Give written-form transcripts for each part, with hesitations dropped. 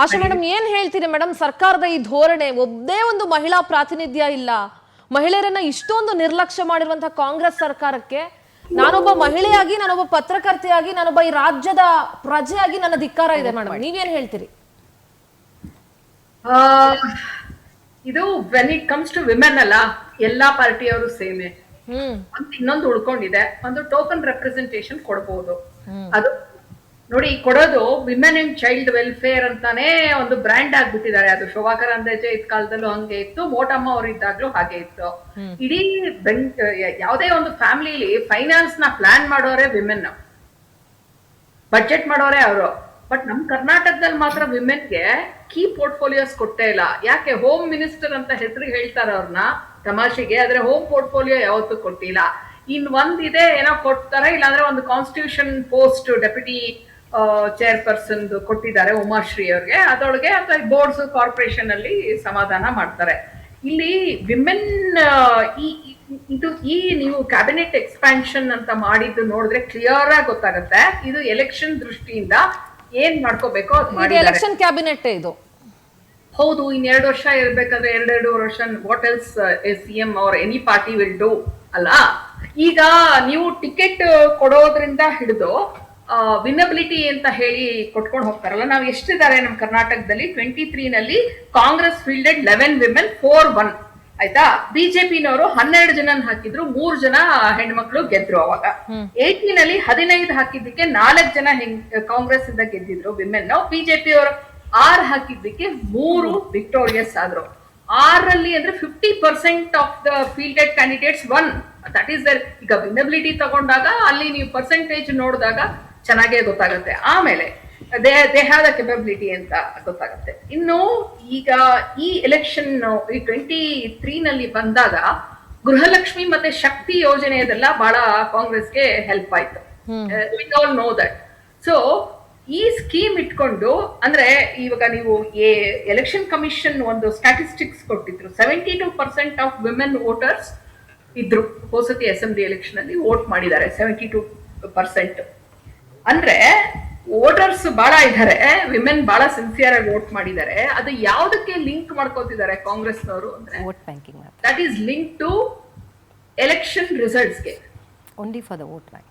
ಆಶಾ madam ಏನ್ ಹೇಳ್ತೀರಿ madam? ಸರ್ಕಾರದ ಈ ಧೋರಣೆ, ಒಬ್ಬೇ ಒಂದು ಮಹಿಳಾ ಪ್ರಾತಿನಿಧ್ಯ ಇಲ್ಲ, ಮಹಿಳೆಯರನ್ನ ಇಷ್ಟೊಂದು ನಿರ್ಲಕ್ಷ್ಯ ಮಾಡಿರುವಂತಹ ಕಾಂಗ್ರೆಸ್ ಸರ್ಕಾರಕ್ಕೆ ನಾನೊಬ್ಬ ಮಹಿಳೆಯಾಗಿ, ನಾನೊಬ್ಬ ಪತ್ರಕರ್ತೆಯಾಗಿ, ನಾನೊಬ್ಬ ಈ ರಾಜ್ಯದ ಪ್ರಜೆಯಾಗಿ ನನ್ನ ಧಿಕ್ಕಾರ ಇದೆ ಮೇಡಮ್. ನೀವೇನ್ ಹೇಳ್ತೀರಿ? ಇದು when it comes to women ಅಲ್ಲ, ಎಲ್ಲಾ ಪಾರ್ಟಿಯವರು ಸೇಮೆ. ಇನ್ನೊಂದು ಉಳ್ಕೊಂಡಿದೆ, ಒಂದು ಟೋಕನ್ ರೆಪ್ರೆಸೆಂಟೇಶನ್ ಕೊಡಬಹುದು. ಅದು ನೋಡಿ, ಕೊಡೋದು ವಿಮೆನ್ ಅಂಡ್ ಚೈಲ್ಡ್ ವೆಲ್ಫೇರ್ ಅಂತಾನೆ ಒಂದು ಬ್ರ್ಯಾಂಡ್ ಆಗ್ಬಿಟ್ಟಿದ್ದಾರೆ. ಅದು ಶೋಭಾ ಕರಂದ್ಲಾಜೆ ಇದ್ ಕಾಲದಲ್ಲೂ ಹಂಗೆ ಇತ್ತು, ಮೋಟಮ್ಮ ಅವ್ರು ಇದ್ದಾಗ್ಲೂ ಹಾಗೆ ಇತ್ತು. ಇಡೀ ಯಾವುದೇ ಒಂದು ಫ್ಯಾಮಿಲಿಲಿ ಫೈನಾನ್ಸ್ ನ ಪ್ಲಾನ್ ಮಾಡೋರೆ ವಿಮೆನ್, ಬಡ್ಜೆಟ್ ಮಾಡೋರೆ ಅವರು. ಬಟ್ ನಮ್ ಕರ್ನಾಟಕದಲ್ಲಿ ಮಾತ್ರ ವಿಮೆನ್ಗೆ ಕೀ ಪೋರ್ಟ್ಫೋಲಿಯೋಸ್ ಕೊಟ್ಟೇ ಇಲ್ಲ. ಯಾಕೆ? ಹೋಮ್ ಮಿನಿಸ್ಟರ್ ಅಂತ ಹೆಸರಿಗೆ ಹೇಳ್ತಾರೆ ಅವ್ರನ್ನ ತಮಾಷೆಗೆ, ಆದ್ರೆ ಹೋಮ್ ಪೋರ್ಟ್ಫೋಲಿಯೋ ಯಾವತ್ತೂ ಕೊಟ್ಟಿಲ್ಲ. ಒಂದಿದೆ, ಏನೋ ಕೊಡ್ತಾರೆ, ಇಲ್ಲಾಂದ್ರೆ ಒಂದು ಕಾನ್ಸ್ಟಿಟ್ಯೂಷನ್ ಪೋಸ್ಟ್ ಡೆಪ್ಯೂಟಿ ಚೇರ್ಪರ್ಸನ್ ಕೊಟ್ಟಿದ್ದಾರೆ ಉಮಾಶ್ರೀ ಅವ್ರಿಗೆ. ಅದರೊಳಗೆ ಅಥವಾ ಬೋರ್ಡ್ಸ್ ಕಾರ್ಪೊರೇಷನ್ ಅಲ್ಲಿ ಸಮಾಧಾನ ಮಾಡ್ತಾರೆ. ಇಲ್ಲಿ ವಿಮೆನ್ ಈ ನೀವು ಕ್ಯಾಬಿನೆಟ್ ಎಕ್ಸ್ಪ್ಯಾನ್ಷನ್ ಅಂತ ಮಾಡಿದ್ದು ನೋಡಿದ್ರೆ ಕ್ಲಿಯರ್ ಆಗಿ ಗೊತ್ತಾಗುತ್ತೆ ಇದು ಎಲೆಕ್ಷನ್ ದೃಷ್ಟಿಯಿಂದ ಏನ್ ಮಾಡ್ಕೋಬೇಕೋ ಅದು ಮಾಡಿ. ಎಲೆಕ್ಷನ್ ಕ್ಯಾಬಿನೆಟ್ ಇದು ಹೌದು. 2 ವರ್ಷ ಇರ್ಬೇಕಾದ್ರೆ 2.5 ವರ್ಷ what else CM R any party will do ಅಲ್ಲ. ಈಗ ನೀವು ಟಿಕೆಟ್ ಕೊಡೋದ್ರಿಂದ ಹಿಡಿದು ವಿನಬಿಲಿಟಿ ಅಂತ ಹೇಳಿ ಕೊಟ್ಕೊಂಡು ಹೋಗ್ತಾರಲ್ಲ. ನಾವು ಎಷ್ಟಿದ್ದಾರೆ ನಮ್ಮ ಕರ್ನಾಟಕದಲ್ಲಿ? 23 ನಲ್ಲಿ ಕಾಂಗ್ರೆಸ್ ಫೀಲ್ಡೆಡ್ 11 ವಿಮೆನ್ 4-1 ಆಯ್ತಾ. ಬಿಜೆಪಿನವರು 12 ಜನ ಹಾಕಿದ್ರು, 3 ಜನ ಹೆಣ್ಮಕ್ಳು ಗೆದ್ರು. ಅವಾಗ 18 ನಲ್ಲಿ 15 ಹಾಕಿದ್ದಕ್ಕೆ 4 ಜನ ಕಾಂಗ್ರೆಸ್ ಇಂದ ಗೆದ್ದಿದ್ರು ವಿಮೆನ್. ಬಿಜೆಪಿ ಅವರು 6 ಹಾಕಿದ್ದಕ್ಕೆ 3 ವಿಕ್ಟೋರಿಯಸ್ ಆದ್ರು. 6ರಲ್ಲಿ ಅಂದ್ರೆ 50% of the fielded candidates one. That is there. ಈಗ ವಿನಬಿಲಿಟಿ ತಗೊಂಡಾಗ ಅಲ್ಲಿ ನೀವು ಪರ್ಸೆಂಟೇಜ್ ನೋಡಿದಾಗ ಚೆನ್ನಾಗೇ ಗೊತ್ತಾಗುತ್ತೆ. ಆಮೇಲೆ ದೇ ಹ್ಯಾವ್ ದ ಕೆಪಬಿಲಿಟಿ ಅಂತ ಗೊತ್ತಾಗುತ್ತೆ. ಇನ್ನು ಈಗ ಈ ಎಲೆಕ್ಷನ್ ಈ 23 ನಲ್ಲಿ ಬಂದಾಗ ಗೃಹಲಕ್ಷ್ಮಿ ಮತ್ತೆ ಶಕ್ತಿ ಯೋಜನೆ ಇದೆಲ್ಲ ಬಹಳ ಕಾಂಗ್ರೆಸ್ಗೆ ಹೆಲ್ಪ್ ಆಯ್ತು. We all know that. So ಈ ಸ್ಕೀಮ್ ಇಟ್ಕೊಂಡು, ಅಂದ್ರೆ ಇವಾಗ ನೀವು ಎಲೆಕ್ಷನ್ ಕಮಿಷನ್ ಒಂದು ಸ್ಟ್ಯಾಟಿಸ್ಟಿಕ್ಸ್ ಕೊಟ್ಟಿದ್ರು, 72% ಆಫ್ ವಿಮೆನ್ ವೋಟರ್ಸ್ ಇದ್ರು ಹೋಸತಿ ಅಸೆಂಬ್ಲಿ ಎಲೆಕ್ಷನ್ ಅಲ್ಲಿ ವೋಟ್ ಮಾಡಿದ್ದಾರೆ. 72% ಅಂದ್ರೆ ವೋಟರ್ಸ್ ಬಹಳ ಇದ್ದಾರೆ, ವಿಮೆನ್ ಬಹಳ ಸಿನ್ಸಿಯರ್ ಆಗಿ ವೋಟ್ ಮಾಡಿದ್ದಾರೆ. ಅದು ಯಾವ್ದಕ್ಕೆ ಲಿಂಕ್ ಮಾಡ್ಕೋತಿದ್ದಾರೆ ಕಾಂಗ್ರೆಸ್ನವರು ಅಂದ್ರೆ vote banking. That is link to election ರಿಸಲ್ಟ್ಸ್ಗೆ. Only for the vote bank.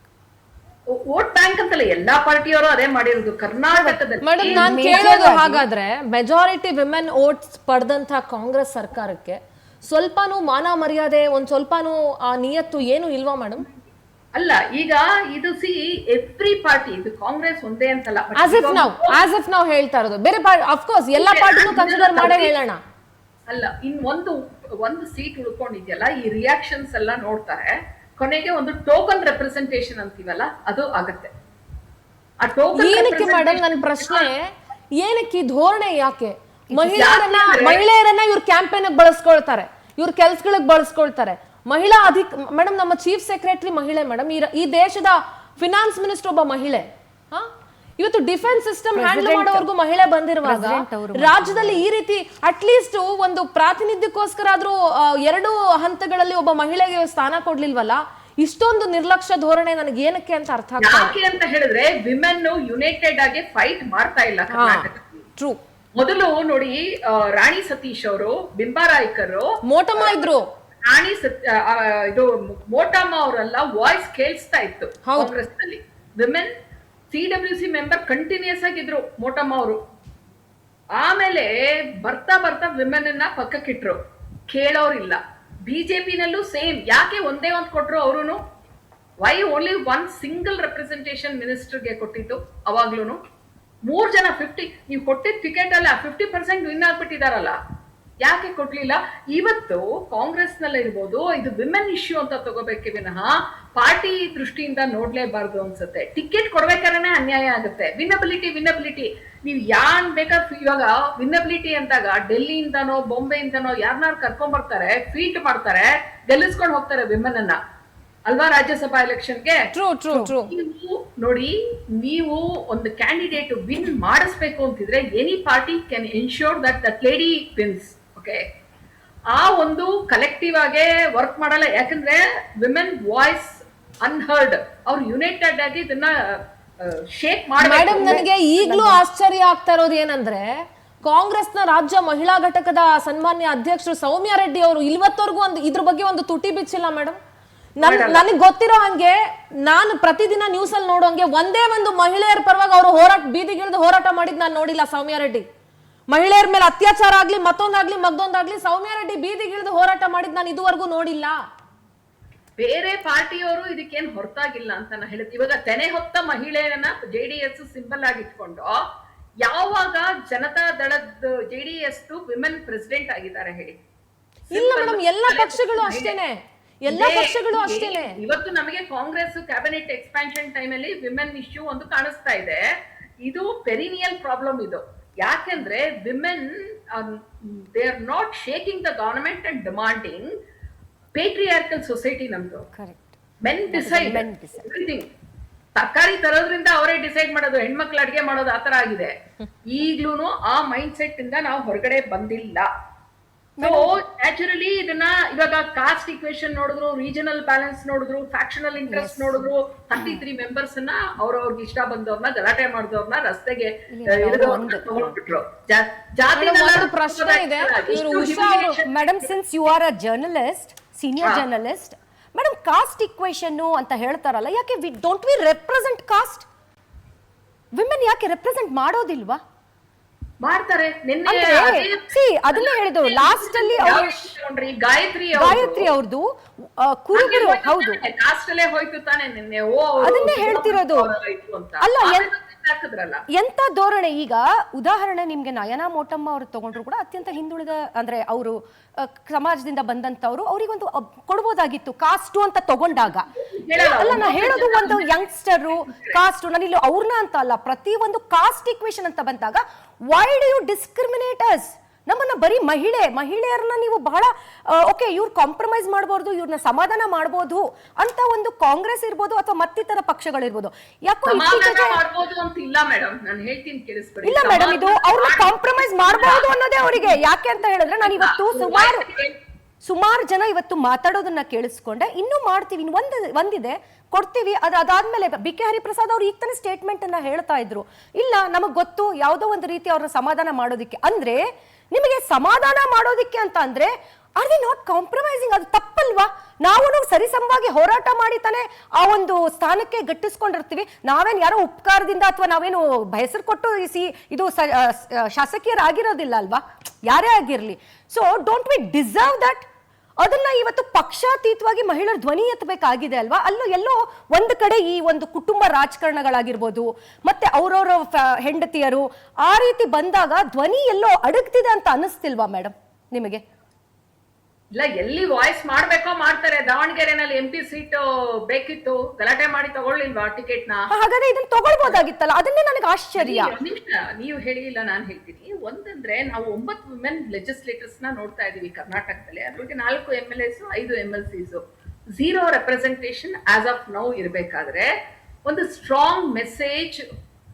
Vote bank ಅಂತಲ್ಲ, ಎಲ್ಲಾ ಪಾರ್ಟಿಯವರು ಅದೇ ಮಾಡಿರೋದು ಕರ್ನಾಟಕದಲ್ಲಿ. ಮೇಡಮ್, ನಾನು ಕೇಳೋದು ಹಾಗಾದ್ರೆ ಮೆಜಾರಿಟಿ ವಿಮೆನ್ ವೋಟ್ಸ್ ಪಡೆದಂತ ಕಾಂಗ್ರೆಸ್ ಸರ್ಕಾರಕ್ಕೆ ಸ್ವಲ್ಪನೂ ಮಾನ ಮರ್ಯಾದೆ, ಒಂದ್ ಸ್ವಲ್ಪನೂ ಆ ನಿಯತ್ತು ಏನು ಇಲ್ವಾ ಮೇಡಮ್? ಅಲ್ಲ, ಈಗ ಇದು ಎವ್ರಿ ಪಾರ್ಟಿ, ಇದು ಕಾಂಗ್ರೆಸ್ ಒಂದೇ ಅಂತಲ್ಲ. ಆಸ್ ಇಫ್ ನಾವು ಹೇಳ್ತಾ ಇರೋದು ಬೇರೆ ಪಾರ್ಟಿ, ಆಫ್ ಕೋರ್ಸ್ ಎಲ್ಲಾ ಪಾರ್ಟಿನೂ ಕನ್ಸಿಡರ್ ಮಾಡೇ ಹೇಳೋಣ. ಅಲ್ಲ, ಒಂದು ಸೀಟ್ ಉಳ್ಕೊಂಡಿದ್ಯಲ್ಲ, ಈ ರಿಯಾಕ್ಷನ್ಸ್ ಎಲ್ಲ ನೋಡ್ತಾರೆ. ಕೊನೆಗೆ ಒಂದು ಟೋಕನ್ ರೆಪ್ರೆಸೆಂಟೇಷನ್ ಅಂತೀವಲ್ಲ, ಅದು ಆಗತ್ತೆ. ಆ ಟೋಕನ್ ಏನಕ್ಕೆ ಮೇಡಮ್? ನನ್ನ ಪ್ರಶ್ನೆ ಏನಕ್ಕೆ ಈ ಧೋರಣೆ? ಯಾಕೆ ಮಹಿಳೆಯರನ್ನ ಇವ್ರ ಕ್ಯಾಂಪೇನ್ ಬಳಸ್ಕೊಳ್ತಾರೆ, ಇವ್ರ ಕೆಲ್ಸಗಳಿಗೆ ಬಳಸ್ಕೊಳ್ತಾರೆ. ಮೇಡಮ್, ನಮ್ಮ ಚೀಫ್ ಸೆಕ್ರೆಟರಿ ಮಹಿಳೆ ಮೇಡಮ್, ಈ ದೇಶದ ಫಿನಾನ್ಸ್ ಮಿನಿಸ್ಟರ್ ಒಬ್ಬ ಮಹಿಳೆ. ಇವತ್ತು ಡಿಫೆನ್ಸ್ ಸಿಸ್ಟಮ್ ಹ್ಯಾಂಡಲ್ ಮಾಡೋವರೆಗೂ ಮಹಿಳೆ ಬಂದಿರುವಾಗ ರಾಜ್ಯದಲ್ಲಿ ಈ ರೀತಿ ಅಟ್ಲೀಸ್ಟ್ ಒಂದು ಪ್ರಾತಿನಿಧ್ಯಕ್ಕೋಸ್ಕರ ಆದ್ರೂ 2 ಹಂತಗಳಲ್ಲಿ ಒಬ್ಬ ಮಹಿಳೆಗೆ ಸ್ಥಾನ ಕೊಡ್ಲಿಲ್ವಲ್ಲ. ಇಷ್ಟೊಂದು ನಿರ್ಲಕ್ಷ್ಯ ಧೋರಣೆ ನನಗೆ ಏನಕ್ಕೆ ಅಂತ ಅರ್ಥ ಆಗ್ತದೆ. ಯಾಕೆ ಅಂತ ಹೇಳಿದ್ರೆ ವಿಮೆನ್ ಯುನೈಟೆಡ್ ಆಗಿ ಫೈಟ್ ಮಾಡ್ತಾ ಇಲ್ಲ ಕರ್ನಾಟಕ. ಟ್ರೂ. ಮೊದಲು ನೋಡಿ, ರಾಣಿ ಸತೀಶ್ ಅವರು, ಬಿಂಬಾರಾಯ್ಕರ್, ಮೋಟಮ್ಮ ಇದ್ರು. ಇದು ಮೋಟಮ್ಮ ಅವರೆಲ್ಲ ವಾಯ್ಸ್ ಕೇಳಿಸ್ತಾ ಇತ್ತು ಕಾಂಗ್ರೆಸ್ ನಲ್ಲಿ. ವಿಮೆನ್ CWC ಮೆಂಬರ್ ಕಂಟಿನ್ಯೂಸ್ ಆಗಿದ್ರು ಮೋಟಮ್ಮ ಅವರು. ಆಮೇಲೆ ಬರ್ತಾ ವಿಮೆನ್ ಅನ್ನ ಪಕ್ಕಕ್ಕಿಟ್ರು, ಕೇಳೋರಿಲ್ಲ. ಬಿಜೆಪಿನಲ್ಲೂ ಸೇಮ್. ಯಾಕೆ ಒಂದೇ ಒಂದು ಕೊಟ್ರು ಅವರುನು? ವೈ ಓನ್ಲಿ 1 ಸಿಂಗಲ್ ರೆಪ್ರೆಸೆಂಟೇಷನ್ ಮಿನಿಸ್ಟರ್ಗೆ ಕೊಟ್ಟಿದ್ದು? ಅವಾಗ್ಲೂ 3 ಜನ 50 ನೀವು ಕೊಟ್ಟಿದ್ದ ಟಿಕೆಟ್ ಅಲ್ಲ 50% ವಿನ್ ಆಗ್ಬಿಟ್ಟಿದಾರಲ್ಲ. ಯಾಕೆ ಕೊಡ್ಲಿಲ್ಲ? ಇವತ್ತು ಕಾಂಗ್ರೆಸ್ ನಲ್ಲಿ ಇರ್ಬೋದು, ಇದು ವಿಮೆನ್ ಇಶ್ಯೂ ಅಂತ ತಗೋಬೇಕೆ ವಿನಃ ಪಾರ್ಟಿ ದೃಷ್ಟಿಯಿಂದ ನೋಡ್ಲೇಬಾರ್ದು ಅನ್ಸುತ್ತೆ. ಟಿಕೆಟ್ ಕೊಡ್ಬೇಕಾದ್ರೆ ಅನ್ಯಾಯ ಆಗುತ್ತೆ. ವಿನಬಿಲಿಟಿ ನೀವು ಯಾನ್ ಬೇಕಾದ್ರೆ, ಇವಾಗ ವಿನಬಿಲಿಟಿ ಅಂದಾಗ ಡೆಲ್ಲಿಯಿಂದನೋ ಬಾಂಬೆಯಿಂದನೋ ಯಾರನ್ನಾರು ಕರ್ಕೊಂಡ್ ಬರ್ತಾರೆ, ಫೀಟ್ ಮಾಡ್ತಾರೆ, ಗೆಲ್ಲಿಸ್ಕೊಂಡು ಹೋಗ್ತಾರೆ ವಿಮೆನ್ ಅನ್ನ ಅಲ್ವಾ ರಾಜ್ಯಸಭಾ ಎಲೆಕ್ಷನ್ಗೆ. ನೋಡಿ, ನೀವು ಒಂದು ಕ್ಯಾಂಡಿಡೇಟ್ ವಿನ್ ಮಾಡಿಸ್ಬೇಕು ಅಂತಿದ್ರೆ any party can ensure that lady wins. Okay, ಆ ಒಂದು ಕಲೆಕ್ಟಿವ್ ಆಗೇ ವರ್ಕ್ ಮಾಡಲ್ಲ. ಯಾಕಂದ್ರೆ ವಿಮೆನ್ ವಾಯ್ಸ್ ಅನ್ಹರ್ಡ್. ಅವ್ರು ಯುನೈಟೆಡ್ ಆಗಿ ಇದನ್ನ ಶೇಕ್ ಮೇಡಮ್ ನನಗೆ ಈಗ್ಲೂ ಆಶ್ಚರ್ಯ ಆಗ್ತಾ ಇರೋದು ಏನಂದ್ರೆ ಕಾಂಗ್ರೆಸ್ನ ರಾಜ್ಯ ಮಹಿಳಾ ಘಟಕದ ಸನ್ಮಾನ್ಯ ಅಧ್ಯಕ್ಷರು ಸೌಮ್ಯ ರೆಡ್ಡಿ ಅವರು ಇವತ್ತವರೆಗೂ ಇದ್ರ ಬಗ್ಗೆ ಒಂದು ತುಟಿ ಬಿಚ್ಚಿಲ್ಲ ಮೇಡಮ್. ನನಗೆ ಗೊತ್ತಿರೋ ಹಂಗೆ ನಾನು ಪ್ರತಿದಿನ ನ್ಯೂಸ್ ಅಲ್ಲಿ ನೋಡೋಂಗೆ ಒಂದೇ ಒಂದು ಮಹಿಳೆಯರ ಪರವಾಗಿ ಅವರು ಬೀದಿಗಿಳಿದು ಹೋರಾಟ ಮಾಡಿದ್ ನಾನು ನೋಡಿಲ್ಲ. ಸೌಮ್ಯ ರೆಡ್ಡಿ ಮಹಿಳೆಯರ ಮೇಲೆ ಅತ್ಯಾಚಾರ ಆಗ್ಲಿ ಮತ್ತೊಂದಾಗ್ಲಿ ಮಗ್ದೊಂದಾಗ್ಲಿ ಸೌಮ್ಯ ರೆಡ್ಡಿ ಬೀದಿಗಿಳಿದು ಹೋರಾಟ ಮಾಡಿದ್ ನಾನು ಇದುವರೆಗೂ ನೋಡಿಲ್ಲ. ಬೇರೆ ಪಾರ್ಟಿಯವರು ಇದಕ್ಕೇನ್ ಹೊರತಾಗಿಲ್ಲ ಅಂತ ನಾ ಹೇಳಿದ್. ಇವಾಗ ತೆನೆ ಹೊತ್ತ ಮಹಿಳೆಯರನ್ನ JDS ಸಿಂಬಲ್ ಆಗಿ ಇಟ್ಕೊಂಡು ಯಾವಾಗ ಜನತಾ ದಳದ JDS ವಿಮೆನ್ ಪ್ರೆಸಿಡೆಂಟ್ ಆಗಿದ್ದಾರೆ ಹೇಳಿ? ಇಲ್ಲ ಮೇಡಮ್, ಎಲ್ಲ ಪಕ್ಷಗಳು ಅಷ್ಟೇನೆ, ಎಲ್ಲ ಪಕ್ಷಗಳು ಅಷ್ಟೇನೆ. ಇವತ್ತು ನಮಗೆ ಕಾಂಗ್ರೆಸ್ ಕ್ಯಾಬಿನೆಟ್ ಎಕ್ಸ್ಪಾನ್ಷನ್ ಟೈಮ್ ಅಲ್ಲಿ ವಿಮೆನ್ ಇಶ್ಯೂ ಒಂದು ಕಾಣಿಸ್ತಾ ಇದೆ. ಇದು ಪೆರಿನಿಯಲ್ ಪ್ರಾಬ್ಲಮ್ ಇದು. ಯಾಕೆಂದ್ರೆ women they are not shaking the government and demanding. Patriarchal society ನಮ್ದು. Men decide everything. ತರಕಾರಿ ತರೋದ್ರಿಂದ ಅವರೇ ಡಿಸೈಡ್ ಮಾಡೋದು, ಹೆಣ್ಮಕ್ಳು ಅಡ್ಗೆ ಮಾಡೋದು ಆತರ ಆಗಿದೆ. ಈಗ್ಲೂ ಆ ಮೈಂಡ್ ಸೆಟ್ ಇಂದ ನಾವು ಹೊರಗಡೆ ಬಂದಿಲ್ಲ. ಸೊ ನ್ಯಾಚುರಲಿ ಇದನ್ನ ಇವಾಗ ಕಾಸ್ಟ್ ಇಕ್ವೇಶನ್ ನೋಡಿದ್ರು, ರೀಜನಲ್ ಬ್ಯಾಲೆನ್ಸ್ ನೋಡಿದ್ರು, ಫ್ಯಾಕ್ಷನಲ್ ಇಂಟ್ರೆಸ್ಟ್ ನೋಡಿದ್ರು, 33 ಮೆಂಬರ್ಸ್ ಅನ್ನ ಅವ್ರವ್ರಿಗೆ ಇಷ್ಟ ಬಂದವ್ರನ್ನ ಗಲಾಟೆ ಮಾಡಿದವ್ರನ್ನ ರಸ್ತೆಗೆ ತಗೊಂಡ್ಬಿಟ್ರು. ಪ್ರಶ್ನೆ ಇದೆ madam, since you are a journalist, senior journalist, madam caste equation ಅಂತ ಹೇಳ್ತಾರಲ್ಲ, ಯಾಕೆ don't we represent caste? Women ಯಾಕೆ ರೆಪ್ರೆಸೆಂಟ್ ಮಾಡೋದಿಲ್ವಾ? ಮಾಡ್ತಾರೆ. ಅದನ್ನೇ ಹೇಳಿದ್ರು ಲಾಸ್ಟ್ ಅಲ್ಲಿ ಗಾಯತ್ರಿ ಅವ್ರದ್ದು ಕುರುಬರು. ಹೌದು, ಕಾಸ್ಟ್ ಅಲ್ಲೇ ಹೋಯ್ತು ತಾನೆ ನಿನ್ನೆ. ಅದನ್ನೇ ಹೇಳ್ತಿರೋದು. ಅಲ್ಲ, ಎಂತ ಧೋರಣೆ. ಈಗ ಉದಾಹರಣೆ ನಿಮ್ಗೆ ನಯನಾ ಮೋಟಮ್ಮ ಅವ್ರು ತಗೊಂಡ್ರು ಕೂಡ ಅತ್ಯಂತ ಹಿಂದುಳಿದ, ಅಂದ್ರೆ ಅವರು ಸಮಾಜದಿಂದ ಬಂದಂತವ್ರು, ಅವ್ರಿಗೊಂದು ಕೊಡ್ಬೋದಾಗಿತ್ತು ಕಾಸ್ಟು ಅಂತ ತಗೊಂಡಾಗ. ಅಲ್ಲ, ನಾ ಹೇಳೋದು ಒಂದು ಯಂಗ್ಸ್ಟರು ಕಾಸ್ಟ್, ನಾನಿಲ್ಲಿ ಅವ್ರನ್ನ ಅಂತ ಅಲ್ಲ, ಪ್ರತಿ ಒಂದು ಕಾಸ್ಟ್ ಇಕ್ವೇಶನ್ ಅಂತ ಬಂದಾಗ why do you discriminate us? ನಮ್ಮನ್ನ ಬರೀ ಮಹಿಳೆಯರನ್ನ ನೀವು ಬಹಳ ಓಕೆ ಇವ್ರು ಕಾಂಪ್ರಮೈಸ್ ಮಾಡಬಹುದು, ಇವ್ರನ್ನ ಸಮಾಧಾನ ಮಾಡಬಹುದು ಅಂತ ಒಂದು ಕಾಂಗ್ರೆಸ್ ಇರ್ಬೋದು ಅಥವಾ ಮತ್ತಿತರ ಪಕ್ಷಗಳಿರ್ಬೋದು. ಯಾಕೋ ಇಲ್ಲ ಮೇಡಮ್, ನಾನು ಹೇಳ್ತೀನಿ ಕೇಳಿಸ್ಕೊಳ್ಳಿ. ಇಲ್ಲ ಮೇಡಮ್, ಇದು ಅವ್ರನ್ನ ಕಾಂಪ್ರಮೈಸ್ ಮಾಡಬಹುದು ಅನ್ನೋದೇ ಅವರಿಗೆ. ಯಾಕೆ ಅಂತ ಹೇಳಿದ್ರೆ ನಾನು ಇವತ್ತು ಸುಮಾರು ಜನ ಇವತ್ತು ಮಾತಾಡೋದನ್ನ ಕೇಳಿಸ್ಕೊಂಡೆ. ಇನ್ನೂ ಮಾಡ್ತೀವಿ, ಇನ್ನು ಒಂದಿದೆ ಕೊಡ್ತೀವಿ, ಅದಾದ್ಮೇಲೆ BK ಹರಿಪ್ರಸಾದ್ ಅವ್ರು ಈಗ ತಾನೇ ಸ್ಟೇಟ್ಮೆಂಟ್ ಅನ್ನ ಹೇಳ್ತಾ ಇದ್ರು, ಇಲ್ಲ ನಮಗ್ ಗೊತ್ತು ಯಾವುದೋ ಒಂದು ರೀತಿ ಅವ್ರನ್ನ ಸಮಾಧಾನ ಮಾಡೋದಿಕ್ಕೆ. ಅಂದ್ರೆ ನಿಮಗೆ ಸಮಾಧಾನ ಮಾಡೋದಿಕ್ಕೆ ಅಂತ ಅಂದ್ರೆ ಆರ್ ವಿ ನಾಟ್ ಕಾಂಪ್ರಮೈಸಿಂಗ್? ಅದು ತಪ್ಪಲ್ವಾ? ನಾವು ಸರಿಸಮವಾಗಿ ಹೋರಾಟ ಮಾಡಿ ತಾನೆ ಆ ಒಂದು ಸ್ಥಾನಕ್ಕೆ ಗಟ್ಟಿಸ್ಕೊಂಡಿರ್ತೀವಿ. ನಾವೇನು ಯಾರೋ ಉಪಕಾರದಿಂದ ಅಥವಾ ನಾವೇನು ಹೆಸರು ಕೊಟ್ಟು ಇದು ಶಾಸಕಿಯರಾಗಿರೋದಿಲ್ಲ ಅಲ್ವಾ, ಯಾರೇ ಆಗಿರ್ಲಿ. So don't we deserve that? ಅದನ್ನ ಇವತ್ತು ಪಕ್ಷಾತೀತವಾಗಿ ಮಹಿಳೆಯರು ಧ್ವನಿ ಎತ್ತಬೇಕಾಗಿದೆ ಅಲ್ವಾ? ಎಲ್ಲೋ ಒಂದು ಕಡೆ ಈ ಒಂದು ಕುಟುಂಬ ರಾಜಕಾರಣಗಳಾಗಿರ್ಬೋದು, ಮತ್ತೆ ಅವ್ರವ್ರ ಹೆಂಡತಿಯರು ಆ ರೀತಿ ಬಂದಾಗ ಧ್ವನಿ ಎಲ್ಲೋ ಅಡಗ್ತಿದೆ ಅಂತ ಅನಿಸ್ತಿಲ್ವಾ ಮೇಡಮ್ ನಿಮಗೆ? ಇಲ್ಲ, ಎಲ್ಲಿ ವಾಯ್ಸ್ ಮಾಡ್ಬೇಕೋ ಮಾಡ್ತಾರೆ. ದಾವಣಗೆರೆನಲ್ಲಿ MP ಸೀಟ್ ಬೇಕಿತ್ತು, ಗಲಾಟೆ ಮಾಡಿ ತಗೊಳ್ಳಿಲ್ವಾ ಟಿಕೆಟ್ ನ? ಹಾಗಾದ್ರೆ ಇದನ್ನ ತಗೊಳ್ಬೋದಾಗಿತ್ತಲ್ಲ, ಅದನ್ನೇ ನನಗೆ ಆಶ್ಚರ್ಯ. ನೀವು ಹೇಳಿಲ್ಲ, ನಾನು ಹೇಳ್ತೀನಿ. ಒಂದಂದ್ರೆ ನಾವು 9 ವಿಮೆನ್ ಲೆಜಿಸ್ಲೇಟರ್ಸ್ ನ ನೋಡ್ತಾ ಇದೀವಿ ಕರ್ನಾಟಕದಲ್ಲಿ. ಅದ್ರಿಗೆ 4 MLAs, 5 MLCs. 0 representation as of now ಇರ್ಬೇಕಾದ್ರೆ ಒಂದು ಸ್ಟ್ರಾಂಗ್ ಮೆಸೇಜ್